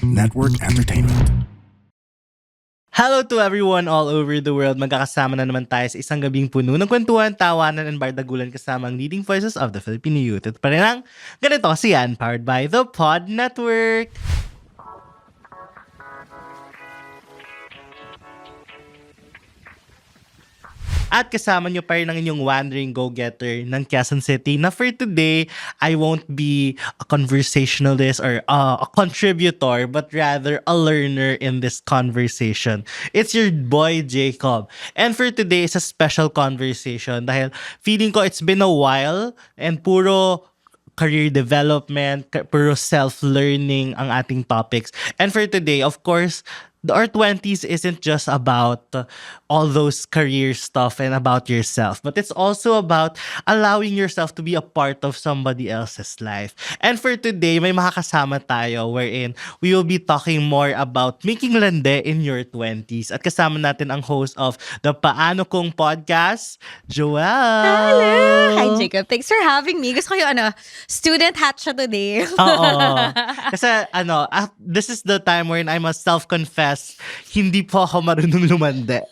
Network Entertainment. Hello to everyone all over the world. Magkakasama na naman tayo sa isang gabing puno ng kwentuhan, tawanan, and bardagulan kasama ang leading voices of the Filipino youth. At pa rin ang ganito kasi yan, powered by the Pod Network. At kasama nyo pa rin ang inyong wandering go-getter ng Quezon City na for today, I won't be a conversationalist or a contributor, but rather a learner in this conversation. It's your boy, Jacob. And for today, it's a special conversation dahil feeling ko it's been a while and puro career development, puro self-learning ang ating topics. And for today, of course, our 20s isn't just about all those career stuff and about yourself, but it's also about allowing yourself to be a part of somebody else's life. And for today, may makakasama tayo wherein we will be talking more about making lande in your 20s. At kasama natin ang host of the Paano Kung Podcast, Joelle. Hello! Hi, Jacob. Thanks for having me. Gusto ko yung student hat siya today. Oo. Kasi this is the time wherein I must self-confess, hindi po ako marunong lumande.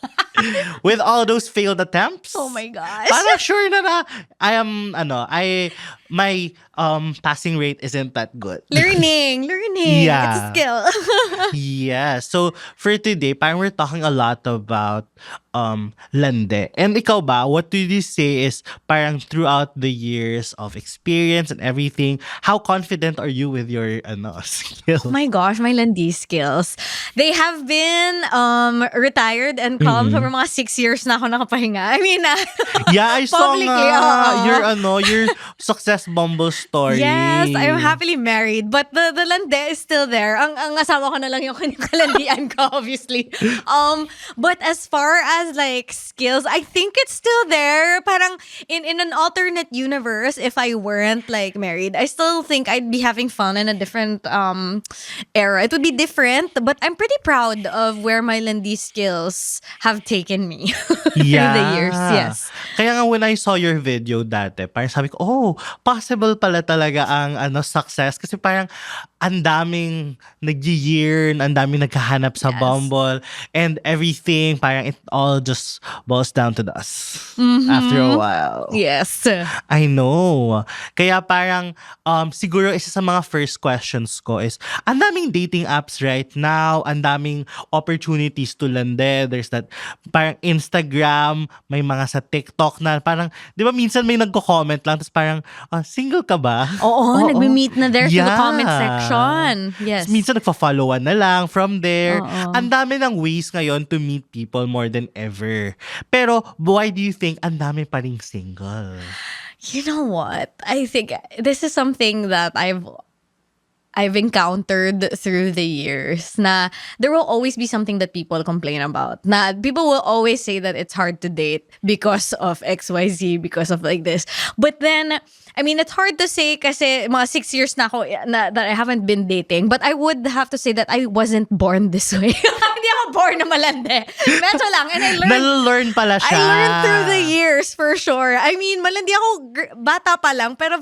With all those failed attempts. Oh my gosh. Parang sure na my passing rate isn't that good. Learning. Yeah. It's a skill. Yeah. So for today, parang we're talking a lot about lande. And ikaw ba, what do you say is parang throughout the years of experience and everything, how confident are you with your skills? Oh my gosh, my landi skills. They have been retired and calm for mga 6 years na ako nakapahinga. I mean, yeah, I saw publicly, your success Bumble story. yes, I'm happily married, but the lande is still there. Ang asawa ko na lang yung kalandian ko, obviously. But as far as like skills, I think it's still there. Parang in an alternate universe, if I weren't like married, I still think I'd be having fun in a different era. It would be different, but I'm pretty proud of where my landi skills have taken me through the years. Yes. Kaya nga when I saw your video dati, parang sabi ko, possible pala talaga ang success. Kasi parang ang daming nag-yearn, ang daming naghahanap sa Yes. Bumble, and everything, parang it all just boils down to dust after a while. Yes. I know. Kaya parang siguro isa sa mga first questions ko is, ang daming dating apps right now, ang daming opportunities to lande. There's that parang Instagram, may mga sa TikTok na parang, di ba minsan may nagko-comment lang, tapos parang, single ka ba? Oo, nagme-meet na there through the Yeah. comment section. Yes. Minsan nagpa-followan na lang from there. Oo. Ang dami ng ways ngayon to meet people more than ever. Pero why do you think ang dami pa ring single? You know what? I think this is something that I've encountered through the years na there will always be something that people complain about. Na people will always say that it's hard to date because of XYZ, because of like this. But then, I mean, it's hard to say kasi mga 6 years na ako that I haven't been dating. But I would have to say that I wasn't born this way. Hindi ako born na malandi. Medyo lang. And I learned Nal-learn pala siya. I learned through the years for sure. I mean, malandi ako bata pa lang, pero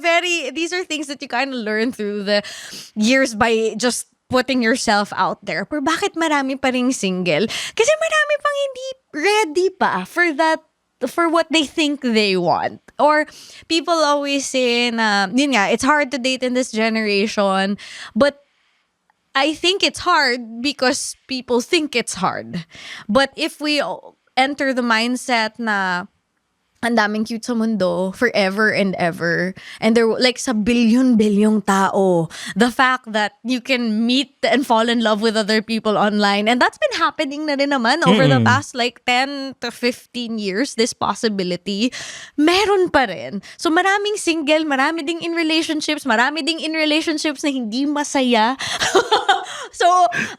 these are things that you kind of learn through the years by just putting yourself out there. Pero bakit marami pa ring single? Kasi marami pang hindi ready pa for what they think they want. Or people always say na, yun nga, it's hard to date in this generation, but I think it's hard because people think it's hard. But if we enter the mindset na ang daming cute sa mundo forever and ever, and there like sa bilyon-bilyong tao, the fact that you can meet and fall in love with other people online, and that's been happening na rin naman over the past like 10 to 15 years, this possibility meron pa rin. So marami ding in relationships na hindi masaya. So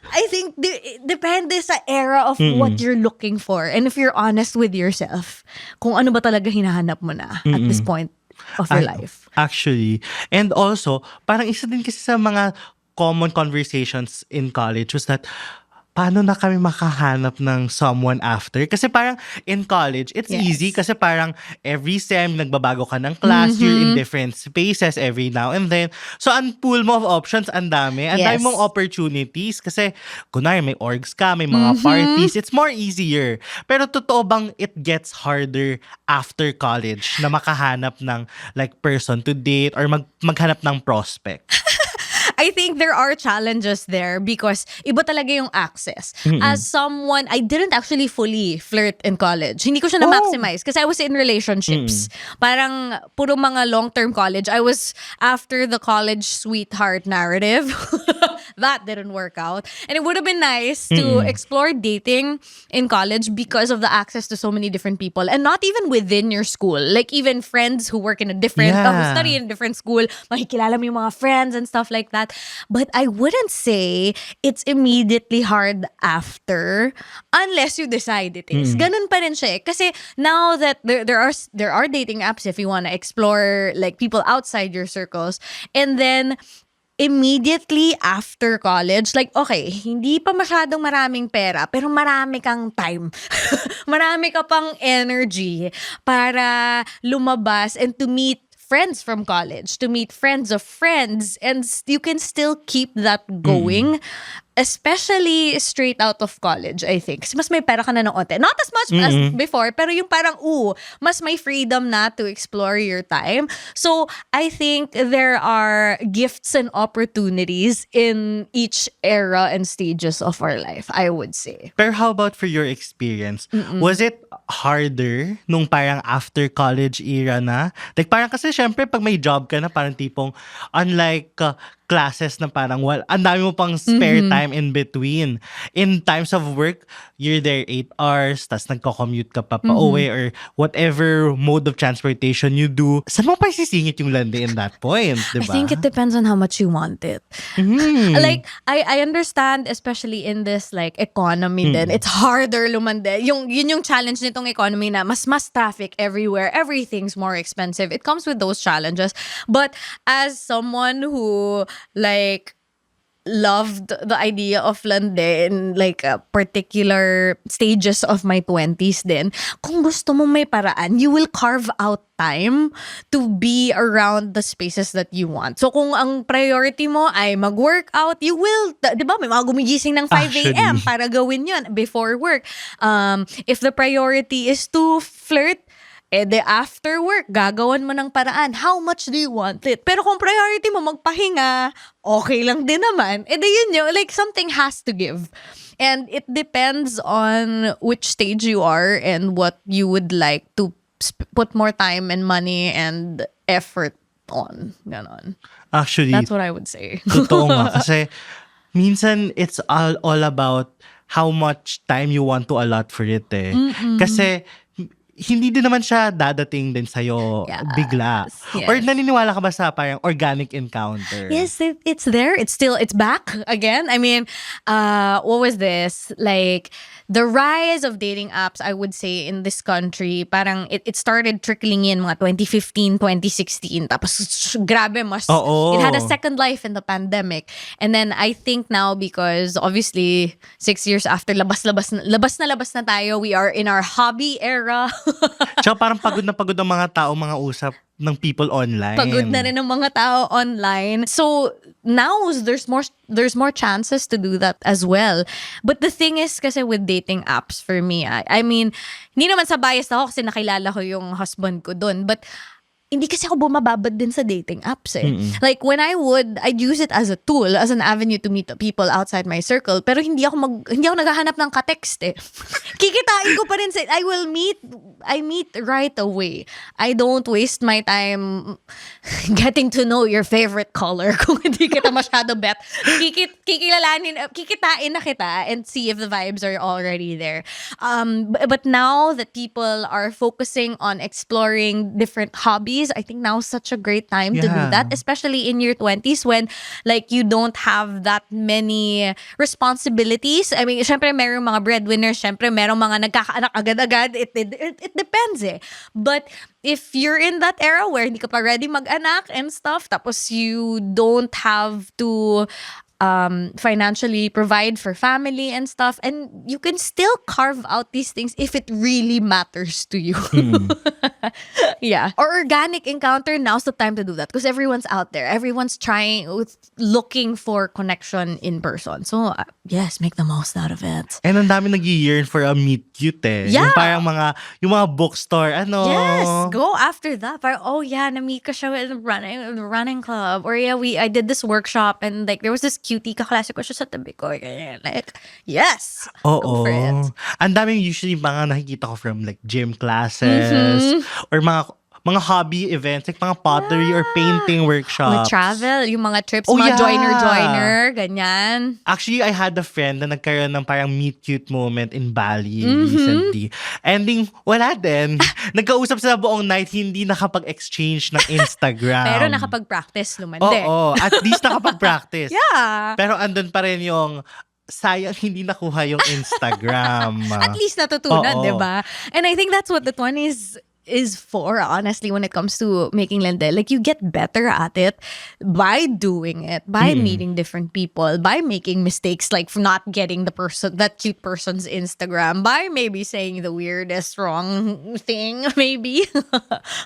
I think depende sa era of what you're looking for, and if you're honest with yourself kung ano ba talaga hinahanap mo na at this point of your life. Actually. And also, parang isa din kasi sa mga common conversations in college was that paano na kami makahanap ng someone after? Kasi parang in college, it's Yes. easy kasi parang every sem, nagbabago ka ng class, you're in different spaces every now and then. So, ang pool mo of options, ang dami. Ang dami Yes. mong opportunities kasi kunwari may orgs ka, may mga parties, it's more easier. Pero totoo bang it gets harder after college na makahanap ng like person to date or maghanap ng prospect? I think there are challenges there because iba talaga yung access. As someone, I didn't actually fully flirt in college. Hindi ko siya na-maximize kasi I was in relationships. Parang puro mga long-term college. I was after the college sweetheart narrative. That didn't work out. And it would have been nice to explore dating in college because of the access to so many different people. And not even within your school. Like even friends who work in a different, who Yeah. study in a different school, makikilala mo yung mga friends and stuff like that. But I wouldn't say it's immediately hard after unless you decide it is. Ganun pa rin siya eh. Kasi now that there are dating apps if you want to explore like people outside your circles, and then immediately after college, like, okay, hindi pa masyadong maraming pera, pero marami kang time. Marami ka pang energy para lumabas and to meet friends from college, to meet friends of friends, and you can still keep that going. Especially straight out of college, I think. Kasi mas may pera ka na ng onte. Not as much as before, pero yung parang, mas may freedom na to explore your time. So, I think there are gifts and opportunities in each era and stages of our life, I would say. Pero how about for your experience? Was it harder nung parang after college era na? Like parang kasi syempre pag may job ka na parang tipong unlike classes na parang ang dami mo pang spare time in between. In times of work, you're there 8 hours, tas nagko-commute ka pa pauwi or whatever mode of transportation you do. Saan mo pa sisingit yung landi in that point, di I ba? think it depends on how much you want it. Like, I understand, especially in this like economy din, it's harder lumande. Yun yung challenge nitong economy na mas traffic everywhere. Everything's more expensive. It comes with those challenges. But as someone who like loved the idea of lande in like particular stages of my 20s din, kung gusto mo may paraan, you will carve out time to be around the spaces that you want. So kung ang priority mo ay mag-workout, you will, di ba, may mga gumigising ng 5 a.m. Actually. para gawin yun before work. If the priority is to flirt, de after work, gagawan mo ng paraan. How much do you want it? Pero kung priority mo magpahinga, okay lang din naman. De yun yun, like something has to give. And it depends on which stage you are and what you would like to put more time and money and effort on. Ganon. Actually, That's what I would say. totoo nga. Kasi minsan it's all about how much time you want to allot for it eh. Kasi hindi din naman siya dadating din sa'yo Yes. bigla. Yes. Or naniniwala ka ba sa parang organic encounter? Yes, it's there. It's back again. I mean, what was this? Like, the rise of dating apps, I would say, in this country, parang it started trickling in mga 2015, 2016. Tapos, grabe, Oo. it had a second life in the pandemic. And then, I think now, because obviously, 6 years after, labas na tayo, we are in our hobby era. Tsaka parang pagod na pagod ang mga tao, mga usap ng people online. Pagod na rin ang mga tao online. So now there's more chances to do that as well. But the thing is kasi with dating apps for me, I mean, hindi naman sa bias ako kasi nakilala ko yung husband ko doon. But hindi kasi ako bumababad din sa dating apps eh. Like when I'd use it as a tool, as an avenue to meet people outside my circle. Pero hindi ako naghahanap ng ka-text eh. Kikitain ko pa rin sa, I meet right away. I don't waste my time getting to know your favorite color kung hindi kita masyado bet. Kikitain na kita and see if the vibes are already there. But now that people are focusing on exploring different hobbies, I think now is such a great time to do Yeah. that, especially in your 20s when like you don't have that many responsibilities. I mean, syempre merong mga breadwinners, syempre merong mga nagkakaanak agad-agad. It depends eh. But if you're in that era where hindi ka pa ready mag-anak and stuff, tapos you don't have to financially provide for family and stuff, and you can still carve out these things if it really matters to you. Yeah. Or organic encounter, now's the time to do that because everyone's out there. Everyone's looking for connection in person. So, yes, make the most out of it. And ang dami nag-yearn for a meet cute eh. Yeah. Yung parang yung mga bookstore, Yes, go after that. Parang, oh yeah, na-meet ko siya with the running club. Or yeah, I did this workshop and like there was this cutie, kaklase ko siya sa tabi ko. Like, yes, go for it. Ang daming usually mga nakikita ko from like gym classes or mga hobby events like mga pottery or painting workshops. With travel, yung mga trips, Oh, mga yeah. joiner, ganyan. Actually, I had a friend na nagkaroon ng parang meet cute moment in Bali recently. Ending, wala din. Nagkausap sila buong night, hindi nakapag-exchange ng Instagram. Pero nakapag-practice lumande. Oo, at least nakapag-practice. Yeah. Pero andun pa rin yung sayang hindi nakuha yung Instagram. At least natutunan, Oo. di ba? And I think that's what the 20s is for, honestly, when it comes to making lende. Like, you get better at it by doing it, by meeting different people, by making mistakes, like not getting that cute person's Instagram, by maybe saying the weirdest wrong thing, maybe.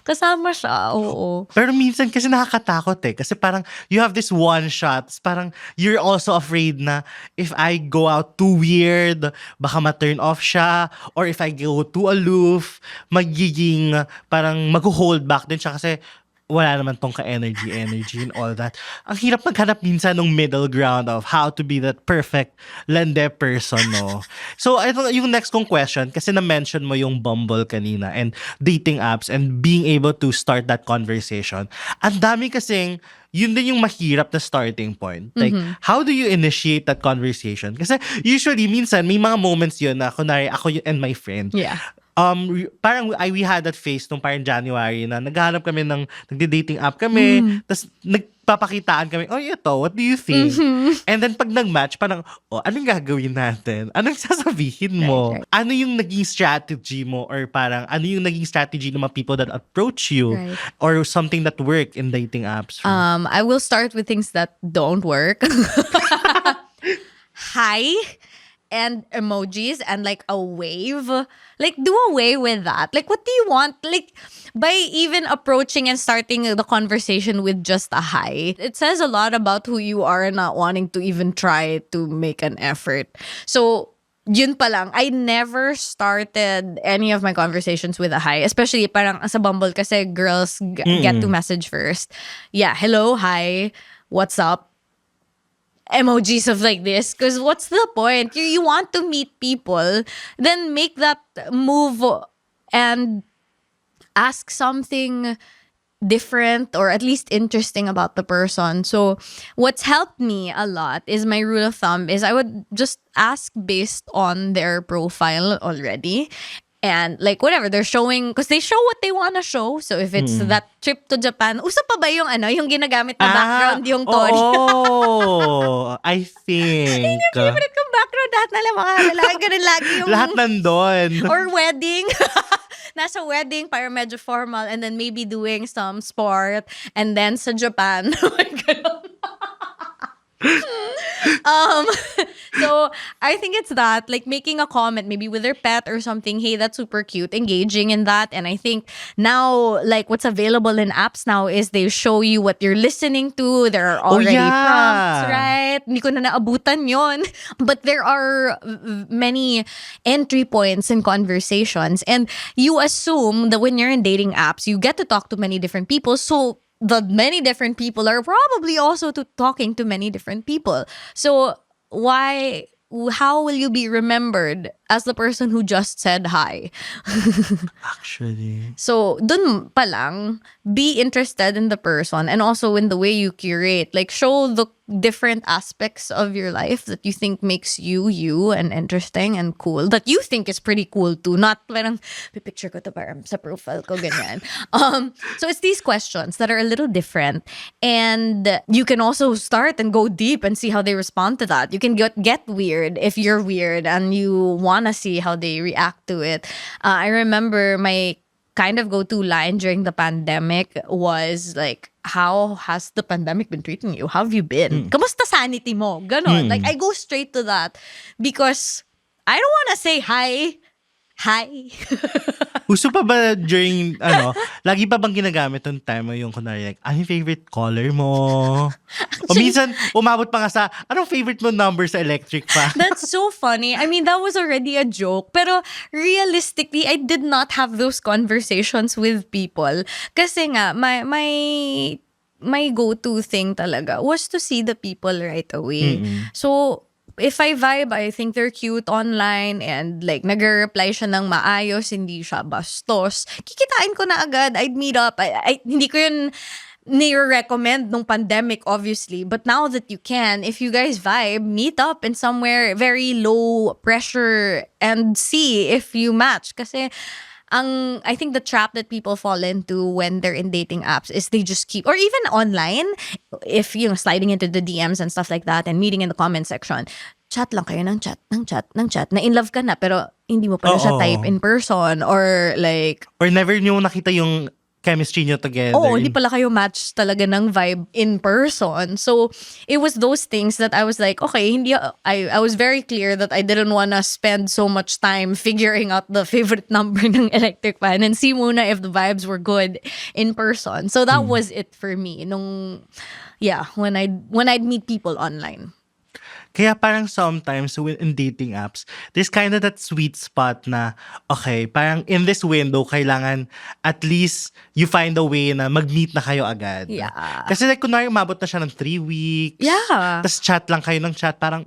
Kasama siya, oo. Pero minsan kasi nakakatakot eh. Kasi parang you have this one shot. Parang you're also afraid na if I go out too weird, baka ma-turn off siya. Or if I go too aloof, magiging parang mag-hold back din siya kasi wala naman tong ka-energy and all that. Ang hirap maghanap minsan ng middle ground of how to be that perfect lende person, no? So, ito yung next kong question, kasi na-mention mo yung Bumble kanina and dating apps and being able to start that conversation. Ang dami kasing, yun din yung mahirap na starting point. Like, how do you initiate that conversation? Kasi usually, minsan, may mga moments yun na, kunwari, ako and my friend, Yeah. Parang we had that phase nung parang January na naghahanap kami nagde-dating app kami, tas nagpapakitaan kami, oh ito, what do you think? And then pag nag-match, parang, oh, anong gagawin natin? Anong sasabihin mo? Right. Ano yung naging strategy mo? Or parang, ano yung naging strategy ng mga people that approach you? Right. Or something that work in dating apps? I will start with things that don't work. Hi and emojis and like a wave. Like, do away with that. Like, what do you want? Like, by even approaching and starting the conversation with just a hi, it says a lot about who you are and not wanting to even try to make an effort. So, yun pa lang, I never started any of my conversations with a hi. Especially parang sa Bumble kasi girls get to message first. Yeah, hello, hi, what's up? Emojis of like this, because what's the point? You want to meet people, then make that move and ask something different or at least interesting about the person. So what's helped me a lot is my rule of thumb is I would just ask based on their profile already. And like whatever they're showing, because they show what they want to show. So if it's that trip to Japan, uso pa ba yung yung ginagamit na background yung Tony? Oh, I think. Favorite kong background lahat na lang mga lalaki ganun lagi yung Lahat nandun. or wedding. Nasa wedding, para medyo formal, and then maybe doing some sport, and then sa Japan. So I think it's that, like making a comment maybe with their pet or something, hey, that's super cute, engaging in that. And I think now, like what's available in apps now is they show you what you're listening to. There are already prompts, right? Hindi ko na naabutan yon. But there are many entry points in conversations, and you assume that when you're in dating apps, you get to talk to many different people. So the many different people are probably also talking to many different people. So how will you be remembered as the person who just said hi? Actually. So, dun pa lang, be interested in the person and also in the way you curate. Like, show the different aspects of your life that you think makes you and interesting and cool. That you think is pretty cool too. Not parang, picture ko to parang sa profile ko, ganyan. So, it's these questions that are a little different. And you can also start and go deep and see how they respond to that. You can get weird if you're weird and you want to see how they react to it. I remember my kind of go-to line during the pandemic was like, how has the pandemic been treating you? How have you been? Kamusta sanity mo? Ganon. Like, I go straight to that because I don't want to say hi. Hi. Uso pa ba during, lagi pa bang ginagamit yung time mo yung kunwari like, ano yung favorite color mo? O minsan, umabot pa nga sa, anong favorite mo number sa electric pa? That's so funny. I mean, that was already a joke. Pero realistically, I did not have those conversations with people. Kasi nga, my go-to thing talaga was to see the people right away. So, if I vibe, I think they're cute online and like nag-reply siya ng maayos, hindi siya bastos, kikitain ko na agad. I'd meet up. Hindi ko yun ni-recommend nung pandemic, obviously. But now that you can, if you guys vibe, meet up in somewhere very low pressure and see if you match. Kasi I think the trap that people fall into when they're in dating apps is they just keep, or even online, if sliding into the DMs and stuff like that and meeting in the comment section, chat lang kayo ng chat, na in love ka na pero hindi mo pala siya type in person or like, or never nyo nakita yung chemistry nyo together. hindi pala kayo match talaga ng vibe in person. So, it was those things that I was like, okay, I was very clear that I didn't wanna spend so much time figuring out the favorite number ng electric fan and see muna if the vibes were good in person. So, that was it for me when I'd meet people online. Kaya parang sometimes in dating apps, there's kind of that sweet spot na, okay, parang in this window, kailangan at least you find a way na mag-meet na kayo agad. Yeah. Kasi like, kunwari umabot na siya ng 3 weeks. Yeah. Tapos chat lang kayo ng chat, parang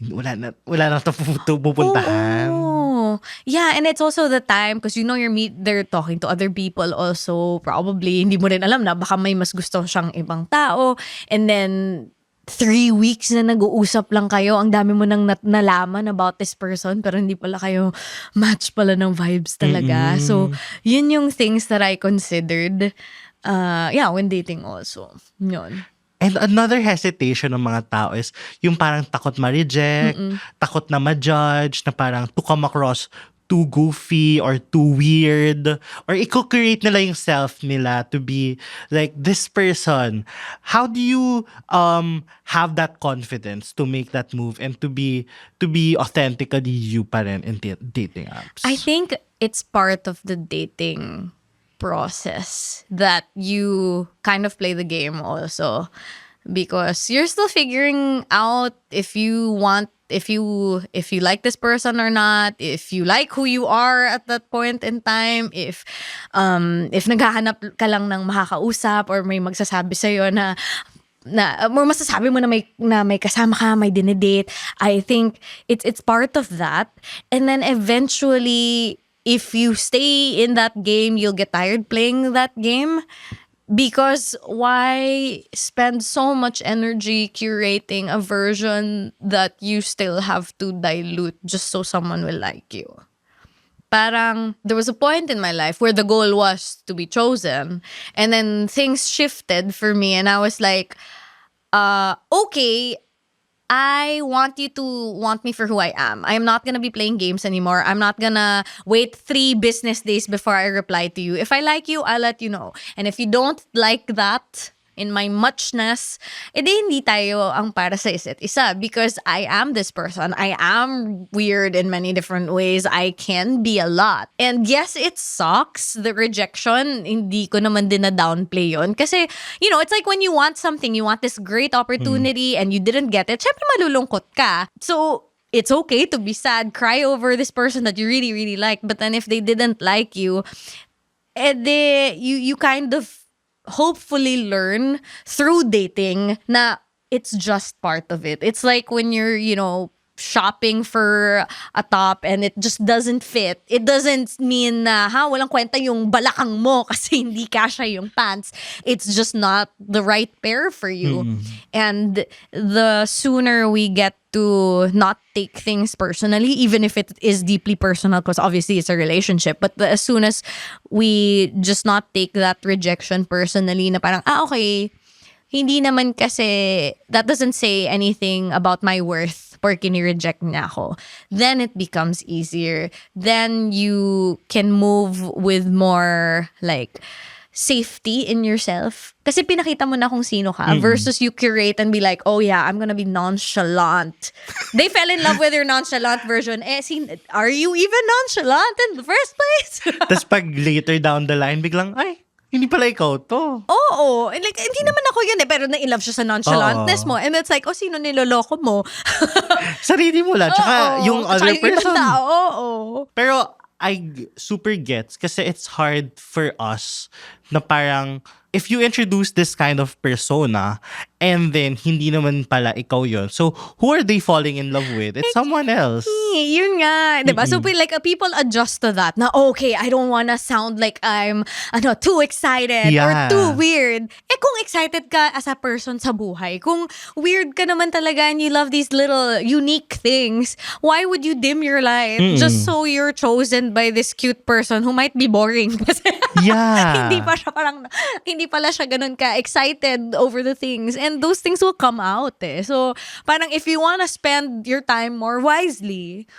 wala na ito pupuntahan. Oh. Yeah, and it's also the time because they're talking to other people also. Probably, hindi mo rin alam na baka may mas gusto siyang ibang tao. And then, 3 weeks na nag-uusap lang kayo, ang dami mo nang nalaman about this person pero hindi pala kayo match pala ng vibes talaga. So, yun yung things that I considered when dating also. Yun. And another hesitation ng mga tao is yung parang takot ma-reject, takot na ma-judge, na parang to come across too goofy or too weird, or i-create nila yung self nila to be like this person. How do you have that confidence to make that move and to be authentically you pa rin in dating apps? I think it's part of the dating process that you kind of play the game also, because you're still figuring out if you like this person or not, if you like who you are at that point in time, if naghahanap ka lang ng makakausap or may magsasabi sa'yo na or masasabi mo na may kasama ka, may dinedate. I think it's part of that. And then eventually, if you stay in that game, you'll get tired playing that game. Because why spend so much energy curating a version that you still have to dilute just so someone will like you? Parang there was a point in my life where the goal was to be chosen, and then things shifted for me and I was like, okay, I want you to want me for who I am. I'm not gonna be playing games anymore. I'm not gonna wait 3 business days before I reply to you. If I like you, I'll let you know. And if you don't like that, in my muchness, edi hindi tayo ang para sa isa't isa, because I am this person. I am weird in many different ways. I can be a lot. And yes, it sucks, the rejection. Hindi ko naman din na downplay yun. Kasi, it's like when you want something, you want this great opportunity and you didn't get it, syempre malulungkot ka. So, it's okay to be sad, cry over this person that you really, really like. But then if they didn't like you, you kind of hopefully learn through dating na it's just part of it. It's like when you're, shopping for a top and it just doesn't fit. It doesn't mean na walang kwenta yung balakang mo kasi hindi kasya yung pants. It's just not the right pair for you. And the sooner we get to not take things personally, even if it is deeply personal, because obviously it's a relationship, but as soon as we just not take that rejection personally, na parang, okay, hindi naman kasi, that doesn't say anything about my worth porque ni-reject niya ako. Then it becomes easier. Then you can move with more like safety in yourself. Kasi pinakita mo na kung sino ka versus you curate and be like, oh yeah, I'm gonna be nonchalant. They fell in love with your nonchalant version. Are you even nonchalant in the first place? Tapos pag later down the line, biglang, ay, hindi pala ikaw to. Oo. And like, hindi naman ako yun eh. Pero na-in-love siya sa nonchalantness mo. And it's like, sino niloloko mo? Sarili mo lang. Tsaka yung other Tsaka yung ibang person. tao. Oo. Pero I super gets kasi it's hard for us na parang if you introduce this kind of persona and then hindi naman pala ikaw yun. So, who are they falling in love with? It's someone else. Yun nga. Diba? So, people adjust to that. Na, okay, I don't wanna sound like I'm too excited or too weird. Eh, kung excited ka as a person sa buhay, kung weird ka naman talaga and you love these little unique things, why would you dim your light just so you're chosen by this cute person who might be boring? Kasi hindi pala siya ganun ka excited over the things, and those things will come out eh. So parang if you wanna spend your time more wisely,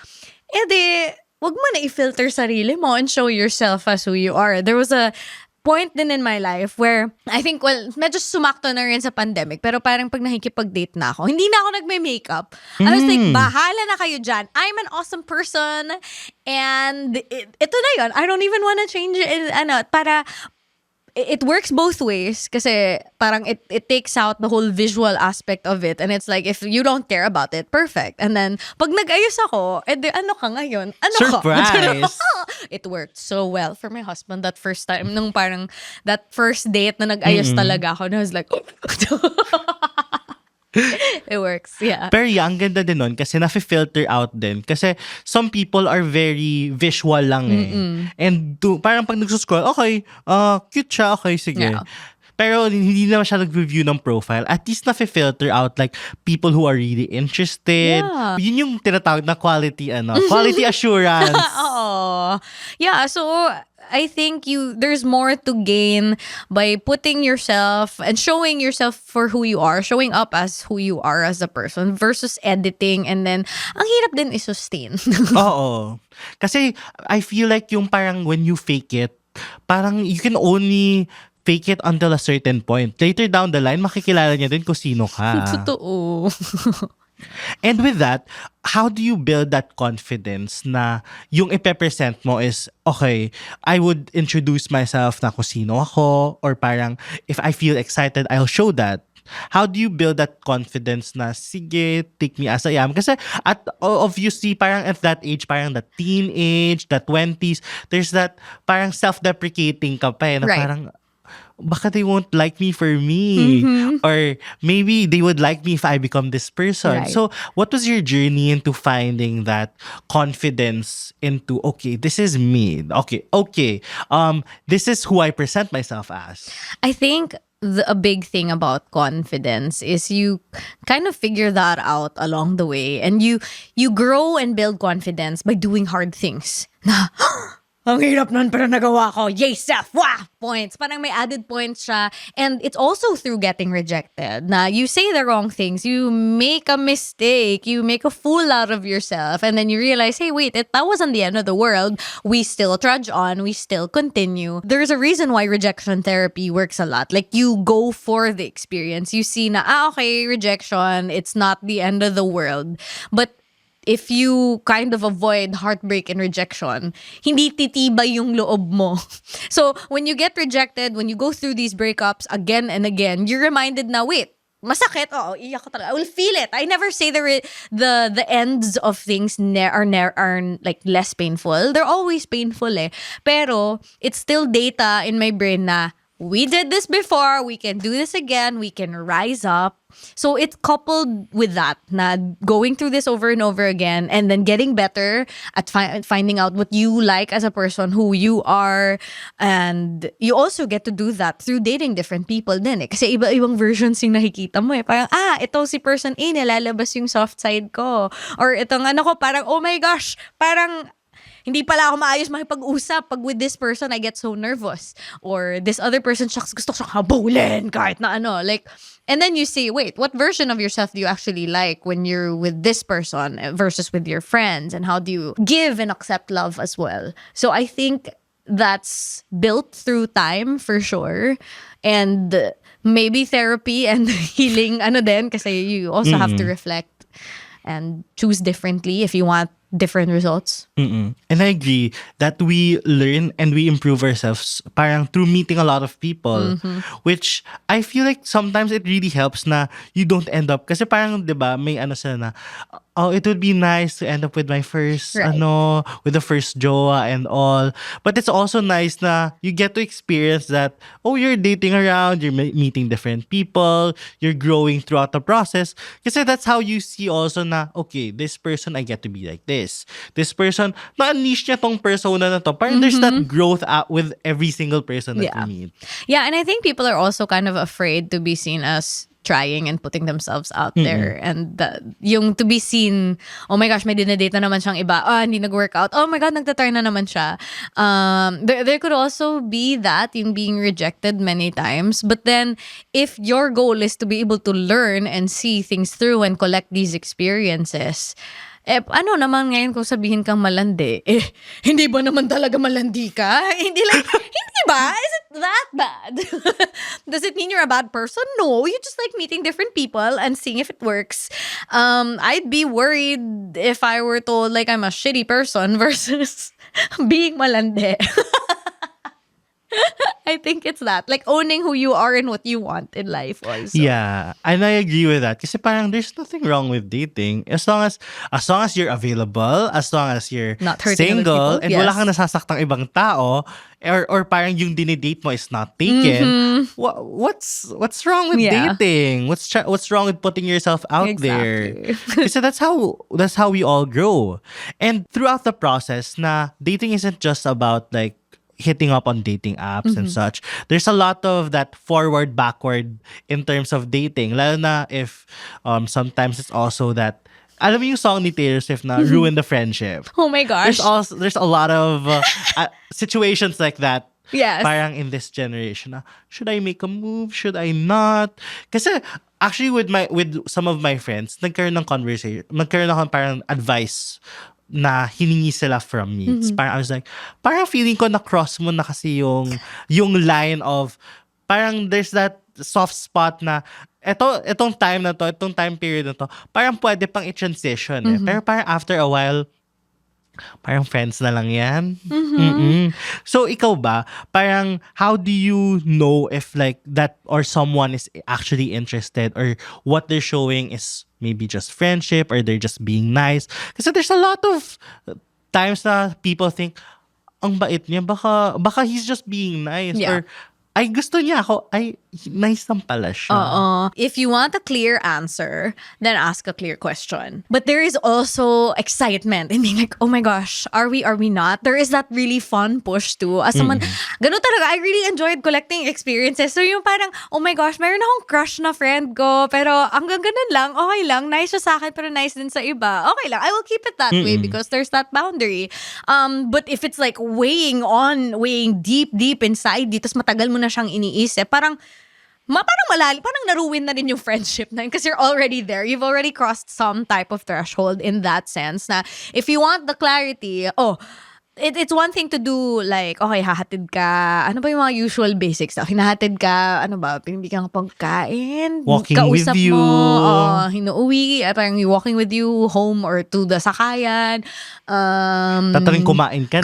wag mo na i-filter sarili mo and show yourself as who you are. There was a point din in my life where I think, medyo sumakto na rin sa pandemic, pero parang pag nakikipag-date na ako, hindi na ako nagme-makeup. I was like, bahala na kayo dyan. I'm an awesome person and ito na yun. I don't even wanna change it. Para it works both ways kasi parang it takes out the whole visual aspect of it, and it's like if you don't care about it, perfect. And then pag nag-ayos ako, ano ka ngayon? Surprise! It worked so well for my husband that first time, nung parang that first date na nag-ayos talaga ako, and I was like it works, yeah. Pero ang ganda din nun kasi nafe-filter out din. Kasi some people are very visual lang eh. And parang pag nagsuscroll, okay, cute siya, okay, sige. Yeah. Pero hindi naman siya nag-review ng profile. At least nafe-filter out like people who are really interested. Yeah. Yun yung tinatawag na quality assurance. Oo. Yeah, so I think there's more to gain by putting yourself and showing yourself for who you are, showing up as who you are as a person versus editing, and then ang hirap din i-sustain. Oo. Kasi I feel like yung parang when you fake it, parang you can only fake it until a certain point. Later down the line, makikilala niya din kung sino ka. Totoo. And with that, how do you build that confidence na yung ipepresent mo is, okay, I would introduce myself na kung sino ako, or parang if I feel excited, I'll show that. How do you build that confidence na, sige, take me as I am? Kasi obviously, parang at that age, parang the teenage, the 20s, there's that parang self-deprecating ka pa eh, na Right. parang, baka they won't like me for me. Or maybe they would like me if I become this person. Right. So, what was your journey into finding that confidence into, okay, this is me. Okay. This is who I present myself as. I think a big thing about confidence is you kind of figure that out along the way, and you grow and build confidence by doing hard things. Na, ang hirap nun pero nagawa ko. Yay, self! Wah! Points. Parang may added points siya. And it's also through getting rejected. Na you say the wrong things. You make a mistake. You make a fool out of yourself. And then you realize, hey, wait, that wasn't the end of the world. We still trudge on. We still continue. There's a reason why rejection therapy works a lot. Like, you go for the experience. You see na, okay, rejection, it's not the end of the world. But if you kind of avoid heartbreak and rejection, hindi titibay yung loob mo. So, when you get rejected, when you go through these breakups again and again, you're reminded na, wait, masakit, iyak ko talaga. I will feel it. I never say the ends of things are like less painful. They're always painful eh. Pero, it's still data in my brain na, we did this before, we can do this again, we can rise up. So it's coupled with that, na going through this over and over again, and then getting better at finding out what you like as a person, who you are. And you also get to do that through dating different people din eh. Kasi iba-ibang versions yung nakikita mo eh. Parang, ito si person A, nilalabas yung soft side ko. Or itong ko, parang, oh my gosh, parang hindi pala ako maayos makipag-usap. Pag with this person, I get so nervous. Or this other person, shucks, gusto ko siyang habulin kahit na ano. Like, and then you say, wait, what version of yourself do you actually like when you're with this person versus with your friends? And how do you give and accept love as well? So I think that's built through time for sure. And maybe therapy and healing, ano din, kasi you also have to reflect and choose differently if you want different results. And I agree that we learn and we improve ourselves parang through meeting a lot of people, which I feel like sometimes it really helps na you don't end up, kasi parang 'di ba may ano sila na, oh, it would be nice to end up with my first Right. with the first jowa and all, but it's also nice na you get to experience that, oh, you're dating around, you're meeting different people, you're growing throughout the process, kasi that's how you see also na, okay, this person I get to be like this person, na-unleash niya tong persona na to. Parang there's that growth with every single person that Yeah. you meet. Yeah, and I think people are also kind of afraid to be seen as trying and putting themselves out there. And yung to be seen, oh my gosh, may dinedate na naman siyang iba. Hindi nag-workout. Oh my God, nagtatry na naman siya. There could also be that, yung being rejected many times. But then, if your goal is to be able to learn and see things through and collect these experiences, ano naman ngayon kung sabihin kang malandi? Hindi ba naman talaga malandi ka? Hindi ba? Is it that bad? Does it mean you're a bad person? No, you just like meeting different people and seeing if it works. I'd be worried if I were told like I'm a shitty person versus being malandi. I think it's that. Like owning who you are and what you want in life also. Yeah, and I agree with that. Kasi parang there's nothing wrong with dating as long as you're available, as long as you're Not hurting other single, people, and yes. wala kang nasasaktang ibang tao, or parang yung dinidate mo is not taken. What's wrong with Yeah. dating? What's wrong with putting yourself out there? Exactly. Kasi that's how we all grow. And throughout the process, na dating isn't just about like hitting up on dating apps and such. There's a lot of that forward, backward in terms of dating. Lalo na if sometimes it's also that, alam mo yung song ni Taylor Swift na Ruin the Friendship. Oh my gosh. There's a lot of situations like that. Yes. Parang in this generation, should I make a move? Should I not? Kasi actually with some of my friends, nagkaroon ako parang advice na hiningi sila from me. It's parang I was like, parang feeling ko na cross mo na kasi yung line of, parang there's that soft spot na itong time period na to, parang pwede pang i-transition eh. Pero parang after a while, parang friends na lang yan. So ikaw ba, parang how do you know if like that or someone is actually interested, or what they're showing is maybe just friendship, or they're just being nice? Kasi there's a lot of times na people think, ang bait niya, baka he's just being nice. Yeah. Or ay gusto niya ako, ay nice lang pala siya. If you want a clear answer, then ask a clear question. But there is also excitement and being like, oh my gosh, are we not? There is that really fun push too. As someone, ganun talaga, I really enjoyed collecting experiences. So yung parang, oh my gosh, mayroon akong crush na friend ko, pero hanggang ganun lang, okay lang, nice siya sa akin, pero nice din sa iba. Okay lang, I will keep it that way because there's that boundary. But if it's like weighing deep inside, tapos matagal mo na siyang iniisip, parang malalim, parang naruin na rin yung friendship na yun because you're already there. You've already crossed some type of threshold in that sense na if you want the clarity, it's one thing to do like, okay, hahatid ka, ano ba yung mga usual basics na, hinahatid ka, ano ba, pinibigyan ka pagkain, Walking kausap with you. mo, hinuuwi, parang walking with you home or to the sakayan, Tataring kumain ka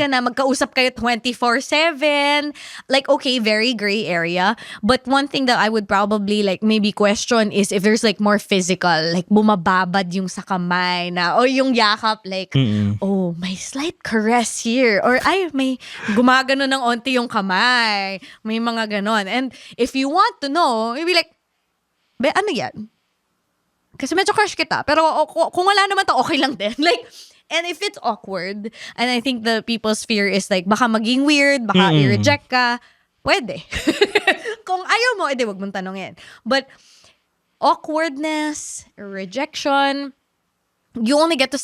na, magkausap kayo 24/7, like okay, very gray area, but one thing that I would probably like maybe question is if there's like more physical, like bumababad yung sa kamay na, o yung yakap, like, oh, may slight caress here, or ay, may gumagano ng onti yung kamay, may mga ganon. And if you want to know, you'll be like, be, ano yan? Kasi medyo crush kita, pero kung wala naman to, okay lang din. Like, and if it's awkward, and I think the people's fear is like, baka maging weird, baka i-reject ka, pwede. Kung ayaw mo, edi wag mong tanongin. But awkwardness, rejection, you only get to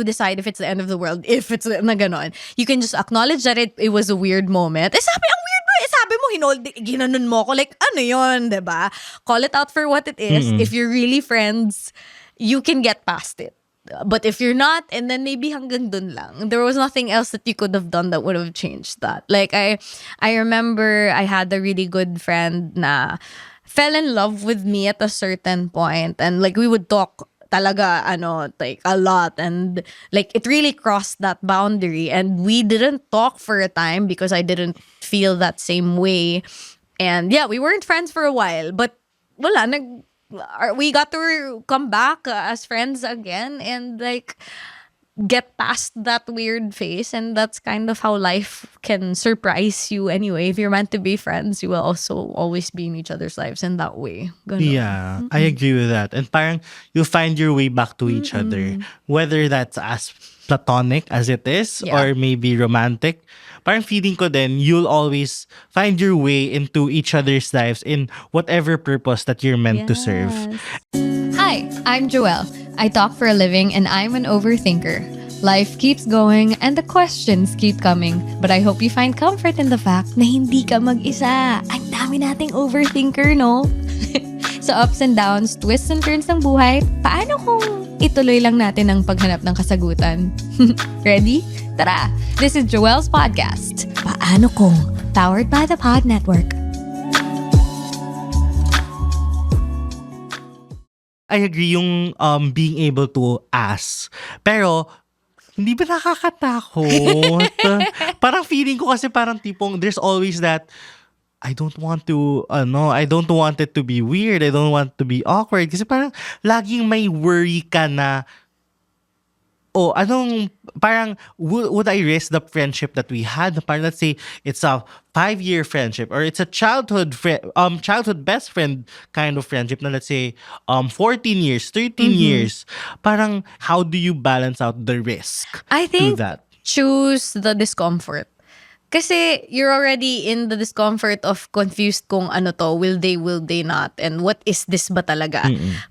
decide if it's the end of the world, if it's na ganon. You can just acknowledge that it was a weird moment. Sabi, ang weird mo, sabi mo, ginanon mo ko. Like, ano yun, diba? Call it out for what it is. If you're really friends, you can get past it. But if you're not, and then maybe hanggang dun lang. There was nothing else that you could have done that would have changed that. Like, I remember I had a really good friend na fell in love with me at a certain point. And like, we would talk talaga like a lot, and like it really crossed that boundary, and we didn't talk for a time because I didn't feel that same way, and yeah, we weren't friends for a while, but wala, we got to come back as friends again and like get past that weird phase. And that's kind of how life can surprise you anyway. If you're meant to be friends, you will also always be in each other's lives in that way. Ganon. Yeah, I agree with that. And parang you'll find your way back to each other. Whether that's as platonic as it is or maybe romantic. Parang feeling ko din, you'll always find your way into each other's lives in whatever purpose that you're meant to serve. Hi, I'm Joelle. I talk for a living and I'm an overthinker. Life keeps going and the questions keep coming. But I hope you find comfort in the fact na hindi ka mag-isa. Ang dami nating overthinker, no? Sa ups and downs, twists and turns ng buhay, paano kung ituloy lang natin ang paghanap ng kasagutan? Ready? Tara! This is Joelle's podcast. Paano kung? Powered by the Pod Network. I agree yung being able to ask. Pero, hindi ba nakakatakot? Parang feeling ko kasi parang tipong there's always that I don't want it to be weird. I don't want to be awkward. Kasi parang laging may worry ka na parang would I risk the friendship that we had? Parang let's say it's a 5-year friendship or it's a childhood best friend kind of friendship na let's say 14 years, 13 years. Parang how do you balance out the risk? I think to that? choose the discomfort. Kasi you're already in the discomfort of confused kung ano to, will they not, and what is this ba talaga?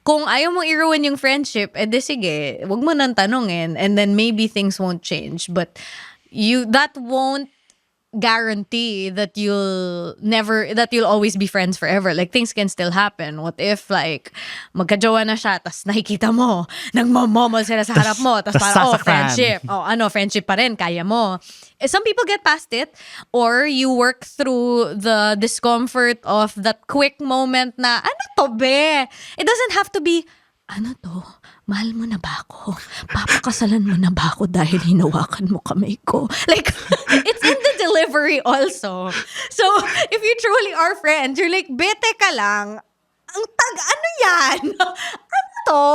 Kung ayaw mong i-ruin yung friendship, edi sige, wag mo nang tanungin, and then maybe things won't change. But that won't guarantee that you'll always be friends forever. Like, things can still happen. What if like magkajowa na siya, tas nakikita mo nagmomomol sila sa harap mo, tas parang friendship, friendship pa rin, kaya mo. Some people get past it, or you work through the discomfort of that quick moment na ano to be? It doesn't have to be ano to? Mahal mo na ba ako? Papakasalan mo na ba ako dahil hinawakan mo kamay ko? Like, it's in the delivery also. So, if you truly are friends, you're like, bete ka lang. Ano yan? Ano to?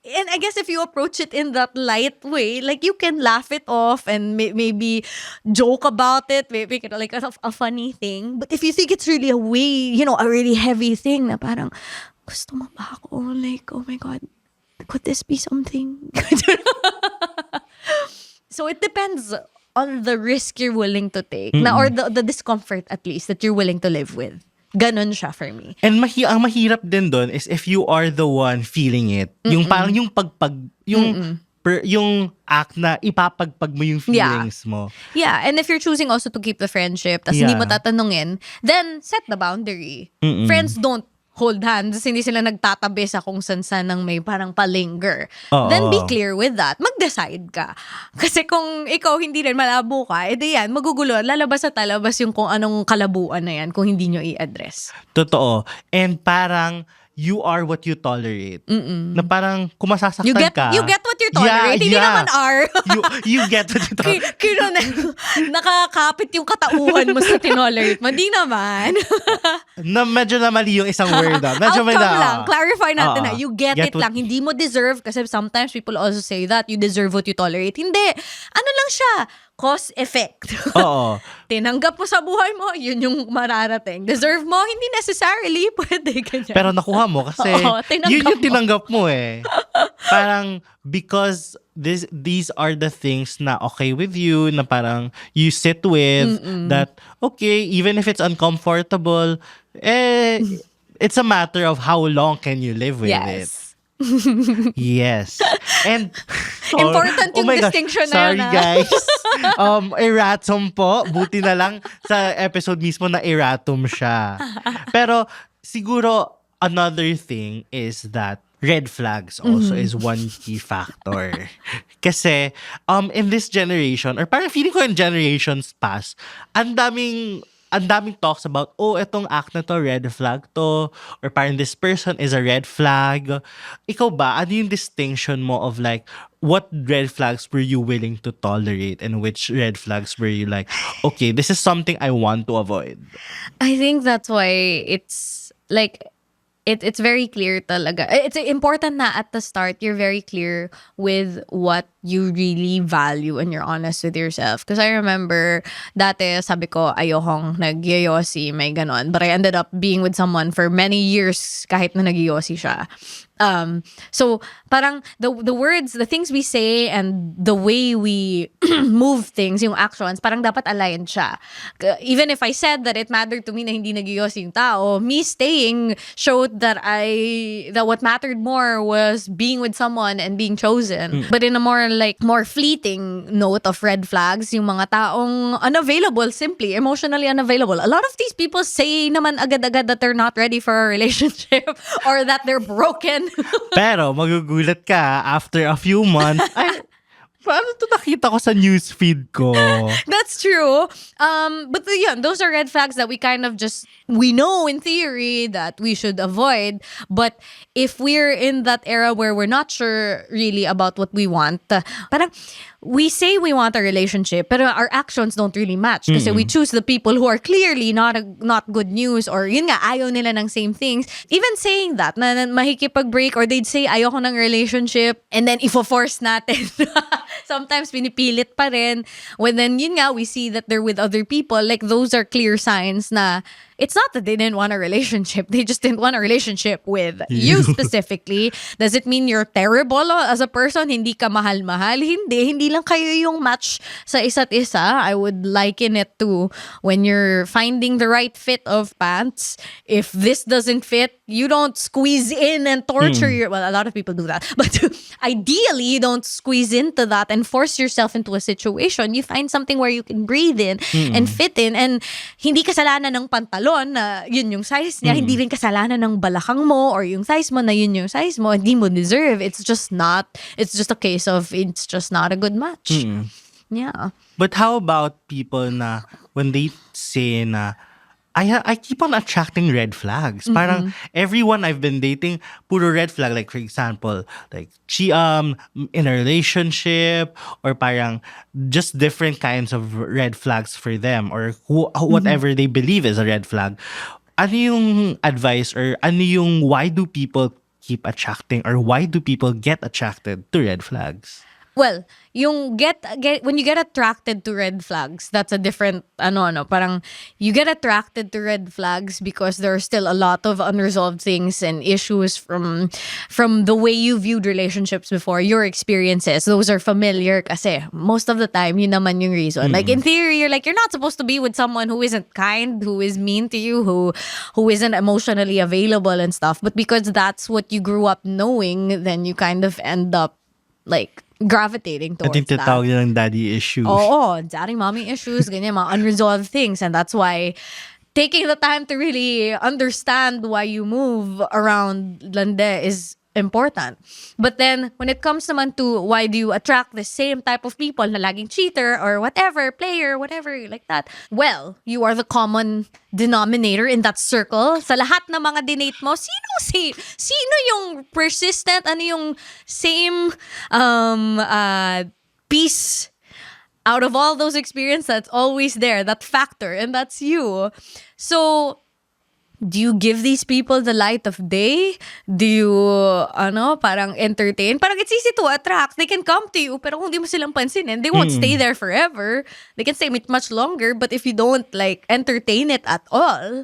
And I guess if you approach it in that light way, like, you can laugh it off and maybe joke about it, make it like a funny thing. But if you think it's really a really heavy thing na parang, gusto mo ba ako? Like, oh my God, could this be something? So it depends on the risk you're willing to take, or the discomfort at least that you're willing to live with. Ganon siya for me. And ang mahirap din doon is if you are the one feeling it. Yung parang yung yung act na ipapagpag mo yung feelings mo. Yeah, and if you're choosing also to keep the friendship, tas hindi mo tatanungin, then set the boundary. Friends don't hold hands, hindi sila nagtatabi sa kung san-san ng may parang palinger. Then be clear with that. Mag-decide ka. Kasi kung ikaw hindi rin malabo ka, edi yan, magugulo. Lalabas at talabas yung kung anong kalabuan na yan kung hindi nyo i-address. Totoo. And parang you are what you tolerate. Na parang kung masasaktan ka. You get what you tolerate. Hindi naman are. you get what you tolerate. Nakakapit yung katauhan mo sa tinolerate mo. Di naman. Medyo na mali yung isang word. Medyo outcome lang. Clarify natin na. You get it lang. Hindi mo deserve. Kasi sometimes people also say that. You deserve what you tolerate. Hindi. Ano lang siya? Cause effect. Oo. Tinanggap mo sa buhay mo, yun yung mararating. Deserve mo, hindi necessarily pwede ganyan. Pero nakuha mo kasi yun yung tinanggap mo eh. Parang because these are the things na okay with you, na parang you sit with, that okay, even if it's uncomfortable, it's a matter of how long can you live with it. Yes. And Important yung my gosh. distinction na Sorry yun, guys. Erratum po. Buti na lang sa episode mismo na erratum siya. Pero siguro another thing is that red flags also is one key factor. Kasi in this generation, or parang feeling ko in generations past, ang daming talks about, etong act na to, red flag to, or parang this person is a red flag. Ikaw ba, ano yung distinction mo of like, what red flags were you willing to tolerate and which red flags were you like, okay, this is something I want to avoid? I think that's why it's like it's very clear talaga. It's important na at the start you're very clear with what you really value and you're honest with yourself. Because I remember dati sabi ko ayokong nagyoyosi, may ganon. But I ended up being with someone for many years kahit na nagyoyosi siya. So parang the words, the things we say and the way we move things, yung actions, parang dapat aligned siya. Even if I said that it mattered to me na hindi nagyoyosi yung tao, me staying showed that what mattered more was being with someone and being chosen. But in a more fleeting note of red flags, yung mga taong unavailable, simply emotionally unavailable. A lot of these people say naman agad-agad that they're not ready for a relationship or that they're broken. Pero magugulat ka after a few months, ay, paano to nakita ko sa newsfeed ko? That's true. But yeah, those are red flags that we kind of we know in theory that we should avoid. But if we're in that era where we're not sure really about what we want, parang we say we want a relationship, but our actions don't really match. Kasi we choose the people who are clearly not good news, or yun nga, ayaw nila ng same things. Even saying that, na mahikipag-break, or they'd say ayaw ko ng relationship, and then ifo-force natin. Sometimes pinipilit pa rin. When then, yun nga, we see that they're with other people, like those are clear signs na it's not that they didn't want a relationship. They just didn't want a relationship with you specifically. Does it mean you're terrible as a person? Hindi ka mahal-mahal? Hindi lang kayo yung match sa isa't isa. I would liken it to when you're finding the right fit of pants. If this doesn't fit, you don't squeeze in and torture well, a lot of people do that. But ideally, you don't squeeze into that and force yourself into a situation. You find something where you can breathe in and fit in. And hindi kasalanan ng pantalon na yun yung size niya. Hindi rin kasalanan ng balakang mo or yung size mo na yun yung size mo. Hindi mo deserve. It's just a case of it's just not a good match. Yeah. But how about people na when they say na I keep on attracting red flags. Parang everyone I've been dating, puro red flag. Like for example, like she in a relationship, or parang just different kinds of red flags for them, or whatever they believe is a red flag. Ano yung advice, or ano yung why do people keep attracting, or why do people get attracted to red flags? Well, yung when you get attracted to red flags, that's a different parang you get attracted to red flags because there are still a lot of unresolved things and issues from the way you viewed relationships before, your experiences. Those are familiar kasi most of the time yun naman yung reason. Like in theory, you're not supposed to be with someone who isn't kind, who is mean to you, who isn't emotionally available and stuff. But because that's what you grew up knowing, then you kind of end up like gravitating towards I think that. tatawag yun ng daddy issues. Oo, daddy mommy issues, ganyan, mga unresolved things. And that's why taking the time to really understand why you move around Lande is important. But then, when it comes naman to why do you attract the same type of people na laging cheater or whatever, player, whatever, like that, well, you are the common denominator in that circle. Sa lahat ng mga dinate mo, sino yung persistent, ano yung same piece out of all those experiences that's always there, that factor, and that's you. So, do you give these people the light of day? Do you, parang entertain? Parang it's easy to attract. They can come to you, pero kung di mo silang pansinin, they won't stay there forever. They can stay much longer, but if you don't, entertain it at all,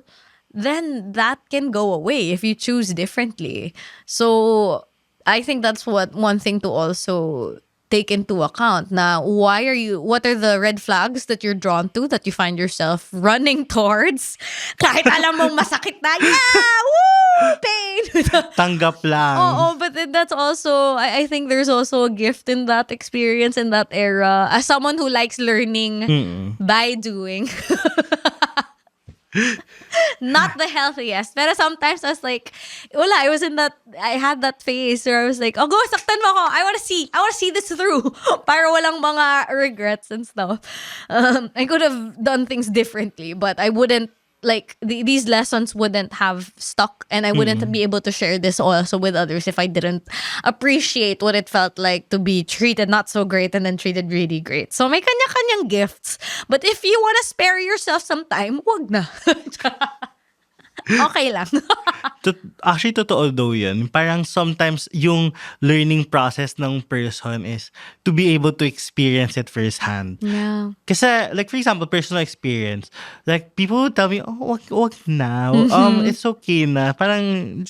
then that can go away if you choose differently. So, I think that's one thing to also take into account na what are the red flags that you're drawn to, that you find yourself running towards kahit alam mong masakit na, yeah, woo! pain. Tanggap lang. Oh, but then that's also, I think there's also a gift in that experience, in that era. As someone who likes learning by doing. Not the healthiest. Pero sometimes I was like, wala, I had that phase where I was like, oh, go, saktan mo ako. I want to see this through. Para walang mga regrets and stuff. I could have done things differently, but I wouldn't, like, these lessons wouldn't have stuck, and I wouldn't be able to share this also with others if I didn't appreciate what it felt like to be treated not so great and then treated really great. So may kanya-kanyang gifts. But if you want to spare yourself some time, wag na. Okay lang. Actually, totoo daw yun. Parang sometimes yung learning process ng person is to be able to experience it firsthand. Yeah. Kasi, like, for example, personal experience. Like, people would tell me, oh, wag now. It's okay na. Parang,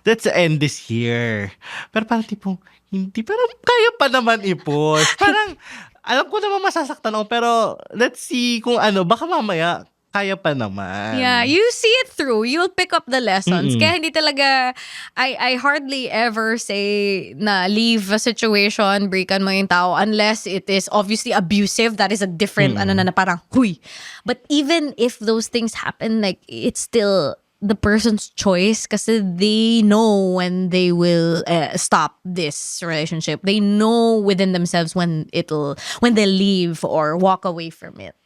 let's end this year. Pero parang tipong, hindi, parang kaya pa naman i-pause. Parang, alam ko naman masasaktan ako, pero let's see kung ano, baka mamaya, kaya pa naman. Yeah, you see it through. You'll pick up the lessons. Kaya hindi talaga, I hardly ever say na leave a situation, breakan mo yung tao, unless it is obviously abusive. That is a different, ano na parang, huy. But even if those things happen, like, it's still the person's choice kasi they know when they will stop this relationship. They know within themselves when they leave or walk away from it.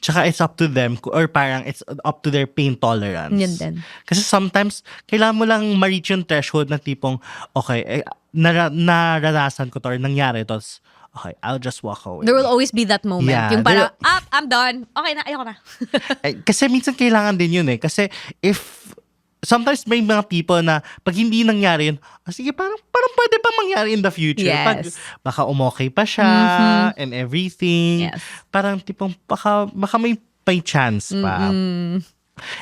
Tsaka it's up to them, or parang it's up to their pain tolerance. Yan din. Kasi sometimes, kailangan mo lang ma-reach yung threshold na tipong, okay, naranasan ko to or nangyari to, okay, I'll just walk away. There will always be that moment. Yeah, Yung parang, I'm done. Okay na, ayoko na. Kasi minsan kailangan din yun eh. Kasi if sometimes may mga people na pag hindi nangyari yun, sige, parang pwede pa mangyari in the future. Yes. Pag baka umokay pa siya and everything. Yes. Parang tipong baka may chance pa.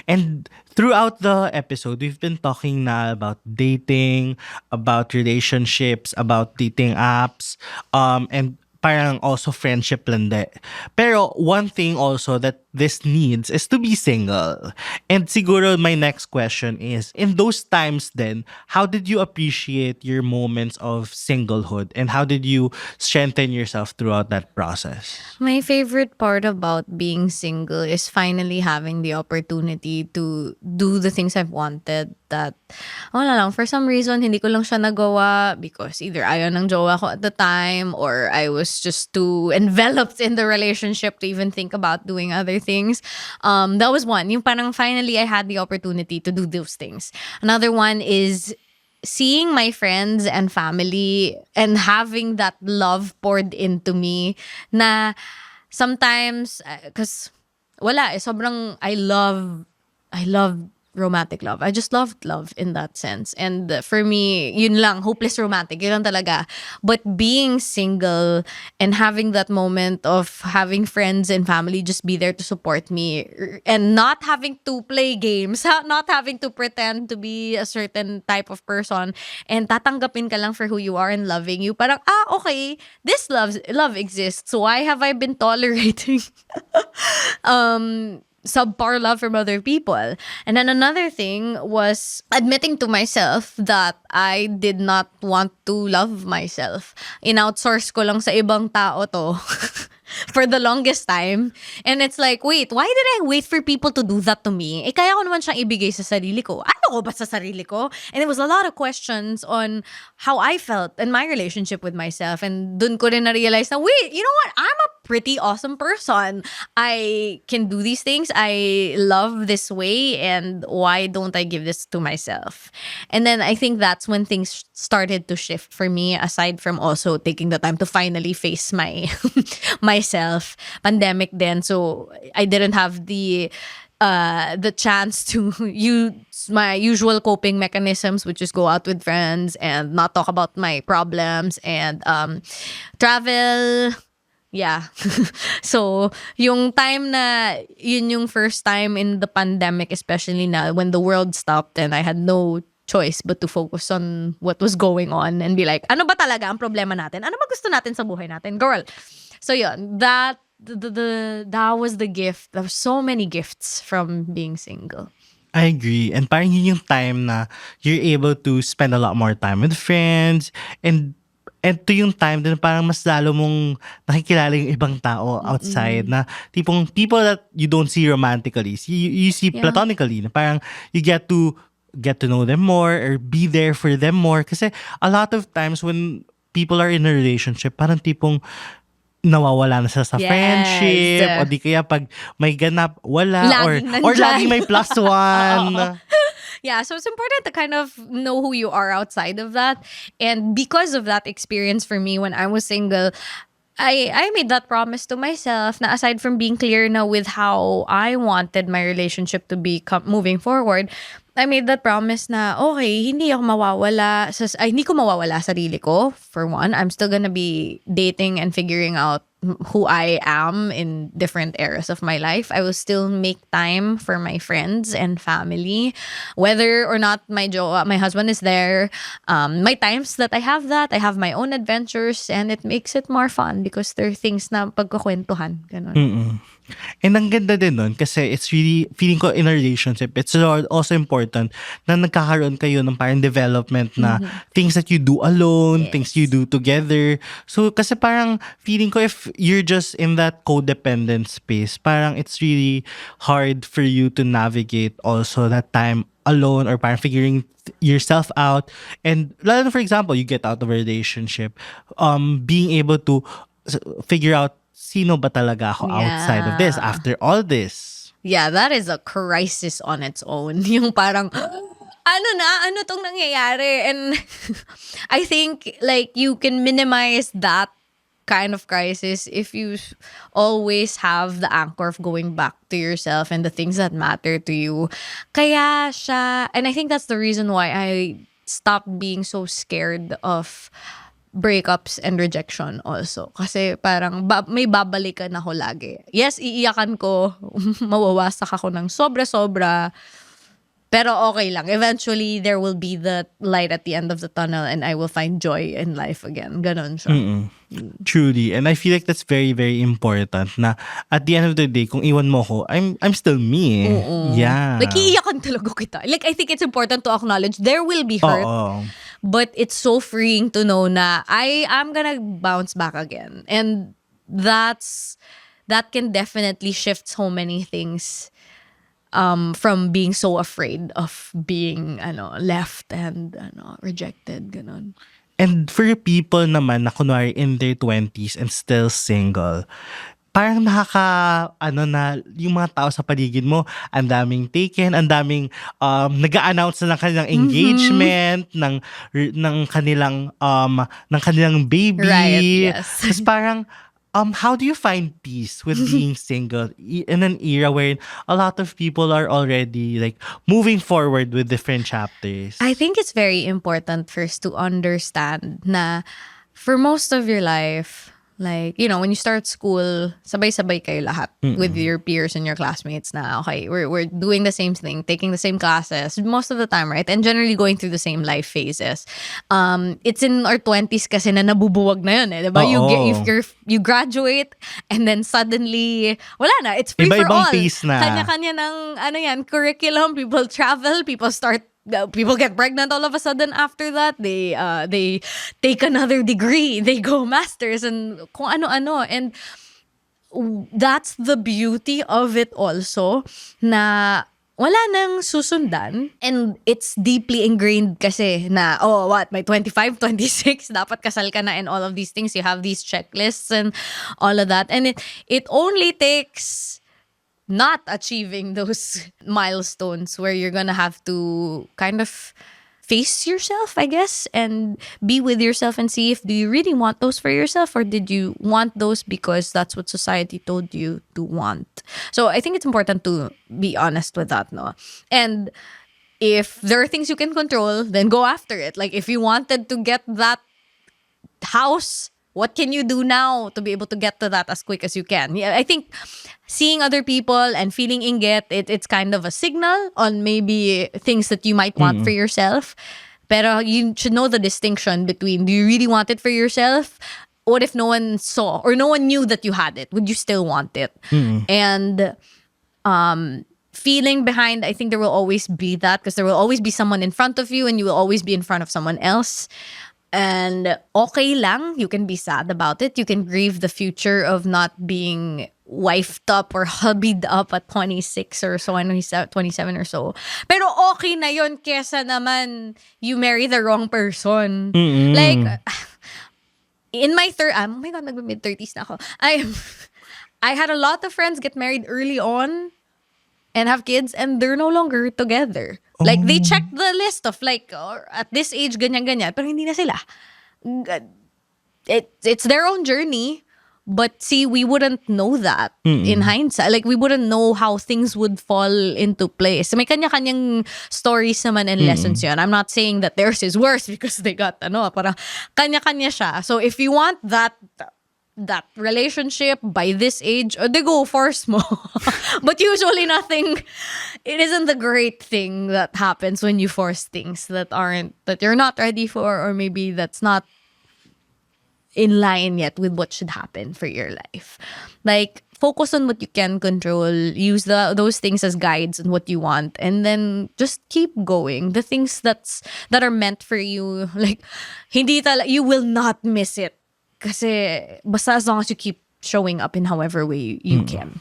And throughout the episode, we've been talking na about dating, about relationships, about dating apps, and parang also friendship lang de. Pero one thing also that this needs is to be single. And siguro my next question is, in those times then, how did you appreciate your moments of singlehood? And how did you strengthen yourself throughout that process? My favorite part about being single is finally having the opportunity to do the things I've wanted that, wala lang, for some reason, hindi ko lang siya nagawa because either ayaw ng jowa ko at the time or I was just too enveloped in the relationship to even think about doing other things. That was one. Yung parang finally I had the opportunity to do those things. Another one is seeing my friends and family and having that love poured into me na sometimes, because wala, sobrang I love romantic love. I just loved love in that sense. And for me, yun lang, hopeless romantic, yun lang talaga. But being single and having that moment of having friends and family just be there to support me and not having to play games, not having to pretend to be a certain type of person and tatanggapin ka lang for who you are and loving you. Parang, okay, this love exists. Why have I been tolerating subpar love from other people? And then another thing was admitting to myself that I did not want to love myself. In-outsource ko lang sa ibang tao to for the longest time. And it's like, wait, why did I wait for people to do that to me? Kaya ko naman siyang ibigay sa sarili ko. Ano ko ba sa sarili ko? And there was a lot of questions on how I felt in my relationship with myself. And dun ko rin na-realize na, wait, you know what? I'm a pretty awesome person. I can do these things. I love this way. And why don't I give this to myself? And then I think that's when things started to shift for me, aside from also taking the time to finally face myself. Pandemic then, so I didn't have the chance to use my usual coping mechanisms, which is go out with friends and not talk about my problems and travel. Yeah. So, yung time na, yun yung first time in the pandemic, especially na when the world stopped and I had no choice but to focus on what was going on and be like, ano ba talaga ang problema natin? Ano ba gusto natin sa buhay natin? Girl. So, yun. That was the gift. There were so many gifts from being single. I agree. And parang yun yung time na you're able to spend a lot more time with friends and to yung time din parang mas lalo mong nakikilala yung ibang tao outside na tipong people that you don't see romantically. You see Yeah. platonically. Na parang you get to know them more or be there for them more. Kasi a lot of times when people are in a relationship, parang tipong nawawala na sila sa Yes. friendship o di kaya pag may ganap, wala Laging or nandyan. laging may plus one. Yeah, so it's important to kind of know who you are outside of that. And because of that experience for me when I was single, I made that promise to myself na aside from being clear now with how I wanted my relationship to be moving forward, I made that promise na okay, hindi ako mawawala hindi ko mawawala sarili ko. For one, I'm still gonna be dating and figuring out who I am in different eras of my life. I will still make time for my friends and family, whether or not my husband is there. My times that I have my own adventures, and it makes it more fun because there are things na pagkukwentuhan. Ganon. And ang ganda din nun kasi it's really, feeling ko in a relationship, it's also important na nagkakaroon kayo ng parang development na things that you do alone, things you do together. So kasi parang feeling ko if you're just in that codependent space, parang it's really hard for you to navigate also that time alone or parang figuring yourself out. And lalo na for example, you get out of a relationship, being able to figure out sino ba talaga ako outside of this, after all this. Yeah, that is a crisis on its own. Yung parang, ano tong nangyayari? And I think like you can minimize that kind of crisis if you always have the anchor of going back to yourself and the things that matter to you. Kaya siya, and I think that's the reason why I stopped being so scared of breakups and rejection also. Kasi parang may babalikan ako lagi. Yes, iiyakan ko. Mawawasak ako ng sobra-sobra. Pero okay lang. Eventually, there will be the light at the end of the tunnel and I will find joy in life again. Ganon siya. Truly. And I feel like that's very, very important na at the end of the day, kung iwan mo ko, I'm still me. Yeah. Like, iiyakan talaga kita. Like, I think it's important to acknowledge there will be hurt. Oo. But it's so freeing to know na I'm gonna bounce back again. And that can definitely shift so many things from being so afraid of being left and rejected. Ganon. And for people naman na kunwari in their 20s and still single, parang na yung mga tao sa paligid mo, ang daming taken, ang daming nag-a-announce na ng kanilang engagement, ng kanilang baby. Right, yes. Tapos parang, how do you find peace with being single in an era where a lot of people are already like moving forward with different chapters? I think it's very important first to understand na for most of your life, like, when you start school, sabay-sabay kayo lahat with your peers and your classmates na, okay, we're doing the same thing, taking the same classes most of the time, right? And generally going through the same life phases. It's in our 20s kasi na nabubuwag na yun, diba? You graduate and then suddenly, wala na, it's free for Iba-ibang all. pace na. Kanya-kanya ng, curriculum, people travel, people get pregnant all of a sudden after that. They take another degree. They go masters and kung ano-ano. And that's the beauty of it also na wala nang susundan. And it's deeply ingrained kasi na, may 25, 26, dapat kasal ka na and all of these things. You have these checklists and all of that. And it only takes not achieving those milestones where you're gonna have to kind of face yourself, I guess, and be with yourself and see if do you really want those for yourself or did you want those because that's what society told you to want. So I think it's important to be honest with that, no? And if there are things you can control, then go after it. Like if you wanted to get that house, what can you do now to be able to get to that as quick as you can? Yeah, I think seeing other people and feeling inget, it's kind of a signal on maybe things that you might want for yourself. Pero you should know the distinction between, do you really want it for yourself? What if no one saw or no one knew that you had it? Would you still want it? And feeling behind, I think there will always be that because there will always be someone in front of you and you will always be in front of someone else. And okay lang, you can be sad about it. You can grieve the future of not being wifed up or hubbied up at 26 or so, 27 or so. Pero okay na yun kesa naman you marry the wrong person. Like, in my oh my God, nag-mid-30s na ako. I had a lot of friends get married early on and have kids and they're no longer together. Like, they checked the list of like, at this age, ganyan-ganyan, pero hindi na sila. It's their own journey. But see, we wouldn't know that in hindsight. Like, we wouldn't know how things would fall into place. May kanya-kanyang stories naman and lessons yun. I'm not saying that theirs is worse because they got, parang kanya-kanya siya. So, if you want that relationship by this age, they go force mo. But usually it isn't the great thing that happens when you force things that you're not ready for, or maybe that's not in line yet with what should happen for your life. Like, focus on what you can control, use those things as guides and what you want, and then just keep going. The things that are meant for you, like, you will not miss it. Kasi basta as long as you keep showing up in however way you can.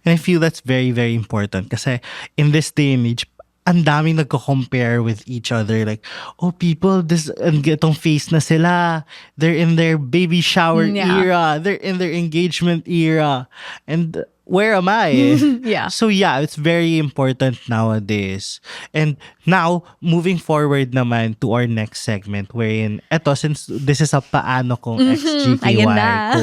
And I feel that's very, very important kasi in this day and age, ang daming nagko-compare with each other. Like, people, itong face na sila. They're in their baby shower era. They're in their engagement era. And where am I? Yeah. So yeah, it's very important nowadays. And now, moving forward naman to our next segment wherein, since this is a paano kung ex-GKY collab.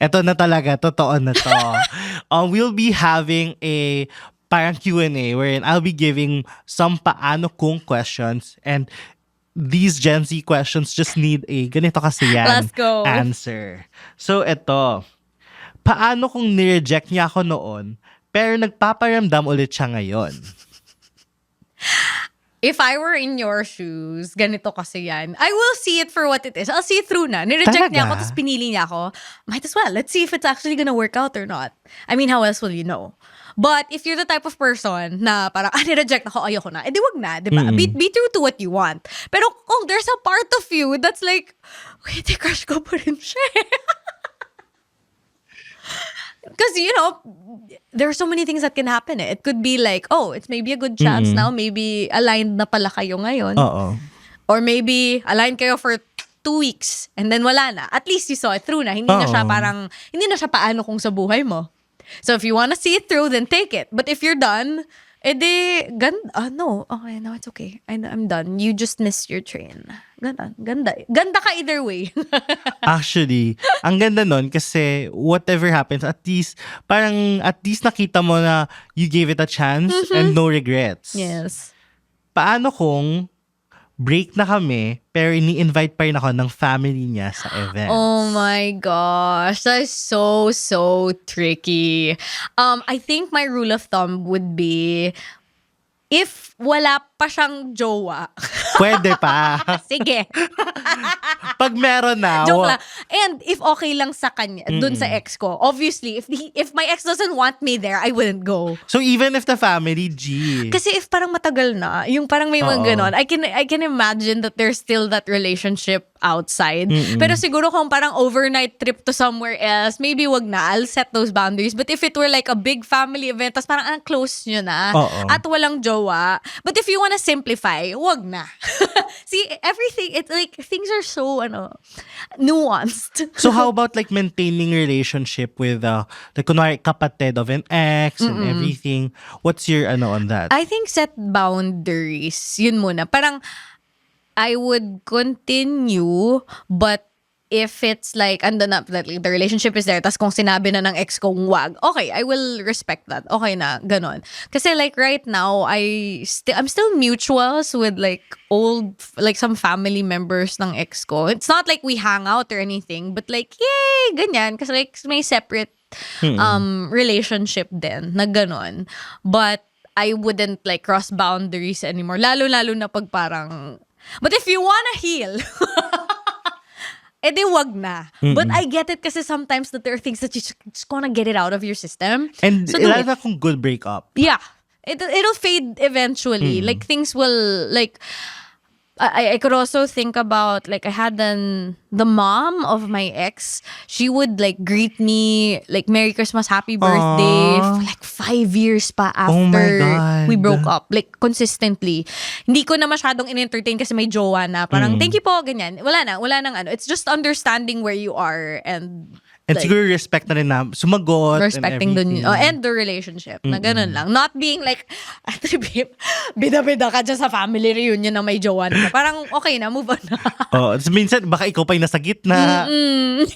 Eto na talaga, totoo na to. We'll be having a parang Q&A wherein I'll be giving some paano kung questions, and these Gen Z questions just need a ganito kasi yan Let's go. answer. So eto, paano kung nireject niya ako noon pero nagpaparamdam ulit siya ngayon? If I were in your shoes, ganito kasi yan. I will see it for what it is. I'll see it through na. Nireject niya ako, tapos pinili niya ako. Might as well. Let's see if it's actually gonna work out or not. I mean, how else will you know? But if you're the type of person na parang, nireject ako, ayoko na, edi wag na, diba? Be true to what you want. Pero kung there's a part of you that's like, wait, crush ko pa rin siya. Because, there are so many things that can happen. It could be like, it's maybe a good chance now. Maybe aligned na pala kayo ngayon. Oo. Or maybe aligned kayo for 2 weeks and then wala na. At least you saw it through na. Hindi na siya paano kung sa buhay mo. So if you want to see it through, then take it. But if you're done, no. Okay, no, it's okay. I'm done. You just missed your train. Ganda ka either way. Actually, ang ganda nun kasi whatever happens, at least nakita mo na you gave it a chance and no regrets. Yes. Paano kung break na kami pero ini-invite pa rin ako ng family niya sa events? Oh my gosh, that is so tricky. I think my rule of thumb would be if wala pa siyang jowa. Pwede pa. Sige. Pag meron na. Joke lang. And if okay lang sa kanya, dun sa ex ko, obviously, if my ex doesn't want me there, I wouldn't go. So even if the family, Kasi if parang matagal na, yung parang may mga ganon, I can imagine that there's still that relationship outside. Pero siguro kung parang overnight trip to somewhere else, maybe wag na. I'll set those boundaries. But if it were like a big family event, tas parang ang close nyo na, at walang jowa, but if you wanna simplify, wag na. See, everything, it's like, things are so, nuanced. So how about like maintaining relationship with, like kunwari kapatid of an ex and everything? What's your on that? I think set boundaries. Yun muna. Parang, I would continue, but if it's like, ando na, the relationship is there, tas kung sinabi na ng ex kong wag, okay, I will respect that. Okay na, ganon. Kasi like right now, I'm still mutuals with like like some family members ng ex ko. It's not like we hang out or anything, but like, yay, ganyan. Kasi like, may separate relationship din, na ganon. But I wouldn't like cross boundaries anymore. Lalo na pag parang, but if you wanna heal, edi wag na. But I get it kasi sometimes that there are things that you just wanna get it out of your system. And so do lalo it. na kung good breakup. Yeah. it'll fade eventually. Like things will like I could also think about like I had the mom of my ex. She would like greet me like Merry Christmas, Happy Birthday for like 5 years pa Oh my after God. we broke up. Like consistently. Hindi ko na masyadong in-entertain kasi may jowa na. Parang thank you po, ganyan. Wala nang ano. It's just understanding where you are and like, siguro respect na rin na sumagot respecting and everything. and the relationship. Na ganun lang. Not being like, bida-bida ka dyan sa family reunion na may jowa na. Parang okay na, move on na. Minsan, baka ikaw pa yung nasa gitna.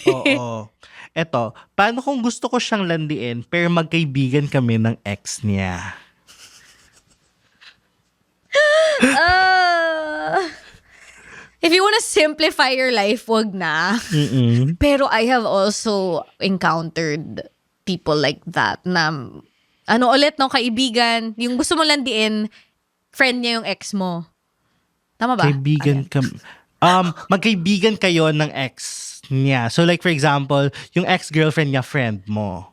Oo. Eto, paano kung gusto ko siyang landiin pero magkaibigan kami ng ex niya? If you wanna simplify your life, wag na. Pero I have also encountered people like that na kaibigan, yung gusto mo landiin, friend niya yung ex mo. Tama ba? Kaibigan kami. Magkaibigan kayo ng ex niya. So like for example, yung ex-girlfriend niya, friend mo.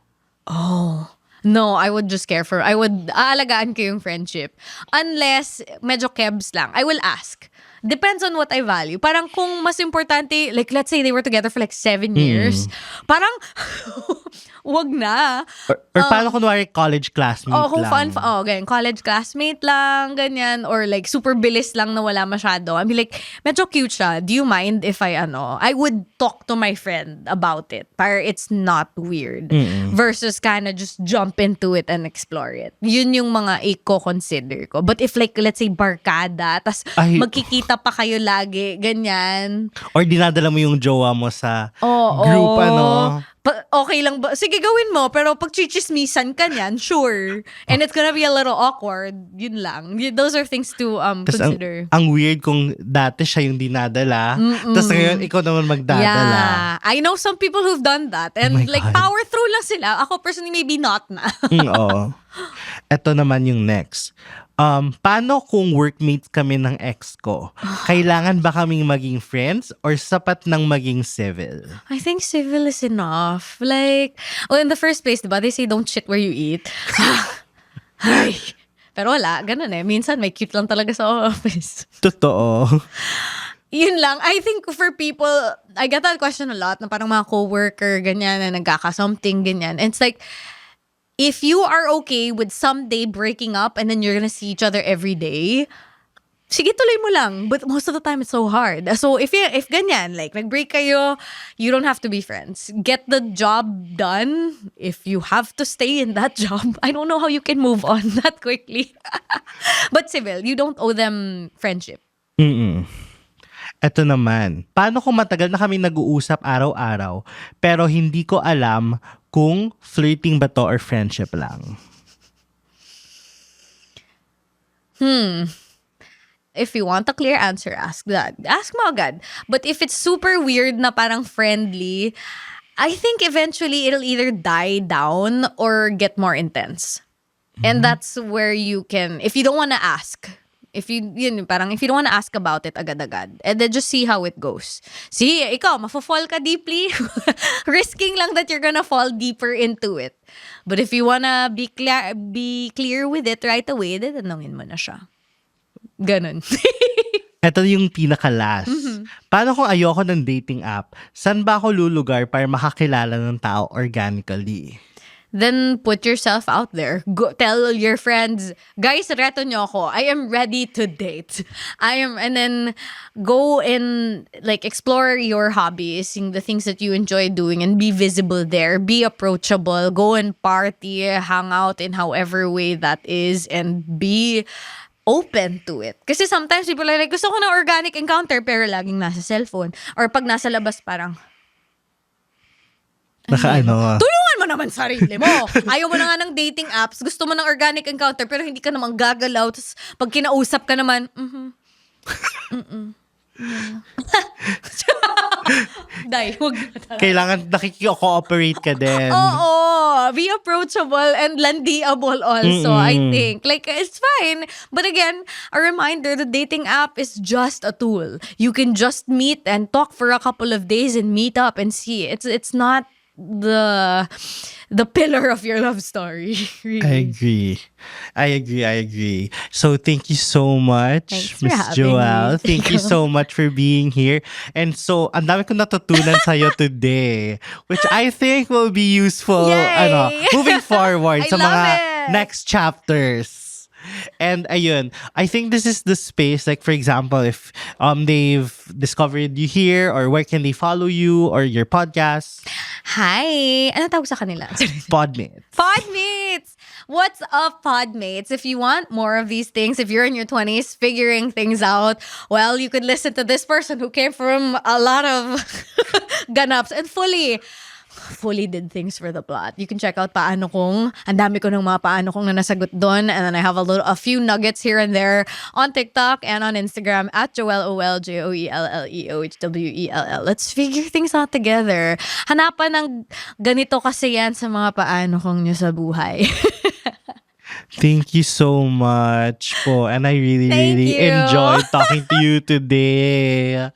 No, I would just aalagaan ko yung friendship. Unless, medyo kebs lang. I will ask. Depends on what I value. Parang kung mas importante, like let's say they were together for like 7 years, parang, wag na. Or paano kunwari college classmate Kung lang? ganyan, college classmate lang, ganyan, or like super bilis lang na wala masyado. I mean like, medyo cute siya. Do you mind if I would talk to my friend about it. Para it's not weird. Versus kinda just jump into it and explore it. Yun yung mga i-consider ko. But if like, let's say barkada, tas Ay, magkikita pa kayo lagi, ganyan. Or dinadala mo yung jowa mo sa Oo. group, Okay lang ba? Sige, gawin mo. Pero pag chichismisan ka niyan, sure. And it's gonna be a little awkward. Yun lang. Those are things to Tas consider. ang weird kung dati siya yung dinadala, tapos ngayon ikaw naman magdadala. Yeah. I know some people who've done that. And my like, God. power through lang sila. Ako personally, maybe not na. Oo. Ito naman yung next. Paano kung workmates kami ng ex ko? Kailangan ba kaming maging friends or sapat ng maging civil? I think civil is enough. Like, in the first place, diba, they say don't shit where you eat. Ay. Pero wala, ganun eh. Minsan may cute lang talaga sa office. Totoo. Yun lang. I think for people, I get that question a lot, na parang mga coworker, ganyan, na nagkaka-something, ganyan. And it's like, if you are okay with someday breaking up and then you're gonna see each other every day, sige, tuloy mo lang. But most of the time, it's so hard. So if ganyan, like, nag-break kayo, you don't have to be friends. Get the job done. If you have to stay in that job, I don't know how you can move on that quickly. But civil, you don't owe them friendship. Ito naman. Paano kung matagal na kami nag-uusap araw-araw pero hindi ko alam kung flirting ba to or friendship lang? If you want a clear answer, ask that. Ask mo agad. But if it's super weird na parang friendly, I think eventually it'll either die down or get more intense. And that's where you can, if you don't want to ask, if you don't want to ask about it agad-agad, and then just see how it goes. See, ikaw, mafo-fall ka deeply. Risking lang that you're gonna fall deeper into it. But if you wanna be clear with it right away, then tanungin mo na siya. Ganun. Ito yung pinaka-last. Paano kung ayoko ng dating app? Saan ba ako lulugar para makakilala ng tao organically? Then put yourself out there. Go, tell your friends, guys, reto nyo ako. I am ready to date. And then go and like explore your hobbies, the things that you enjoy doing, and be visible there. Be approachable. Go and party, hang out in however way that is, and be open to it. Kasi sometimes people are like, gusto ko ng organic encounter, pero laging nasa cellphone. Or pag nasa labas, parang, tulungan mo naman sarili mo. Ayaw mo na nga ng dating apps. Gusto mo ng organic encounter pero hindi ka naman gagalaw. Tapos pag kinausap ka naman, Day, wag na talaga. Kailangan nakiki-cooperate ka din. Oo. Be approachable and landiable also, I think. Like, it's fine. But again, a reminder, the dating app is just a tool. You can just meet and talk for a couple of days and meet up and see. It's not the pillar of your love story. Really. I agree. So thank you so much, Thanks for Miss having Joelle. me. Thank you so much for being here. And so, ang dami kong natutunan sa'yo today, which I think will be useful Yay! moving forward I sa love mga it. next chapters. And ayun, I think this is the space, like for example, if they've discovered you here, or where can they follow you or your podcast? Hi! Ano tawag sa kanila? Podmates. Podmates! What's up, Podmates? If you want more of these things, if you're in your 20s figuring things out, well, you could listen to this person who came from a lot of ganaps and fully did things for the plot. You can check out Paano Kung. Ang dami ko ng mga Paano Kung na nasagot doon. And then I have a few nuggets here and there on TikTok and on Instagram at JoelleOL, JoelleOHWELL. Let's figure things out together. Hanapan ng ganito kasi yan sa mga Paano Kung nyo sa buhay. Thank you so much po. And I really Thank you. enjoyed talking to you today.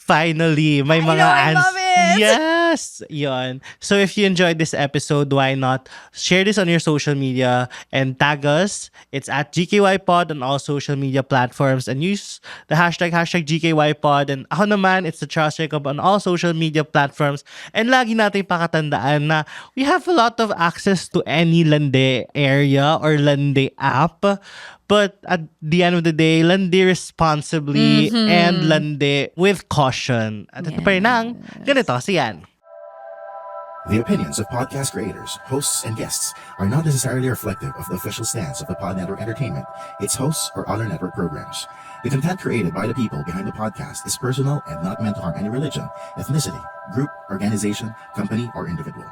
Finally, may I mga know, I love it. Yes! Yon. So if you enjoyed this episode, why not share this on your social media and tag us. It's at GKYPod on all social media platforms, and use the hashtag GKYPod. And ako naman, it's the Charles Jacob on all social media platforms. And lagi natin pakatandaan na we have a lot of access to any Lande area or Lande app. But at the end of the day, landi responsibly and landi with caution. At ito pa rin ang ganito kasi yan. The opinions of podcast creators, hosts, and guests are not necessarily reflective of the official stance of the Pod Network Entertainment, its hosts, or other network programs. The content created by the people behind the podcast is personal and not meant to harm any religion, ethnicity, group, organization, company, or individual.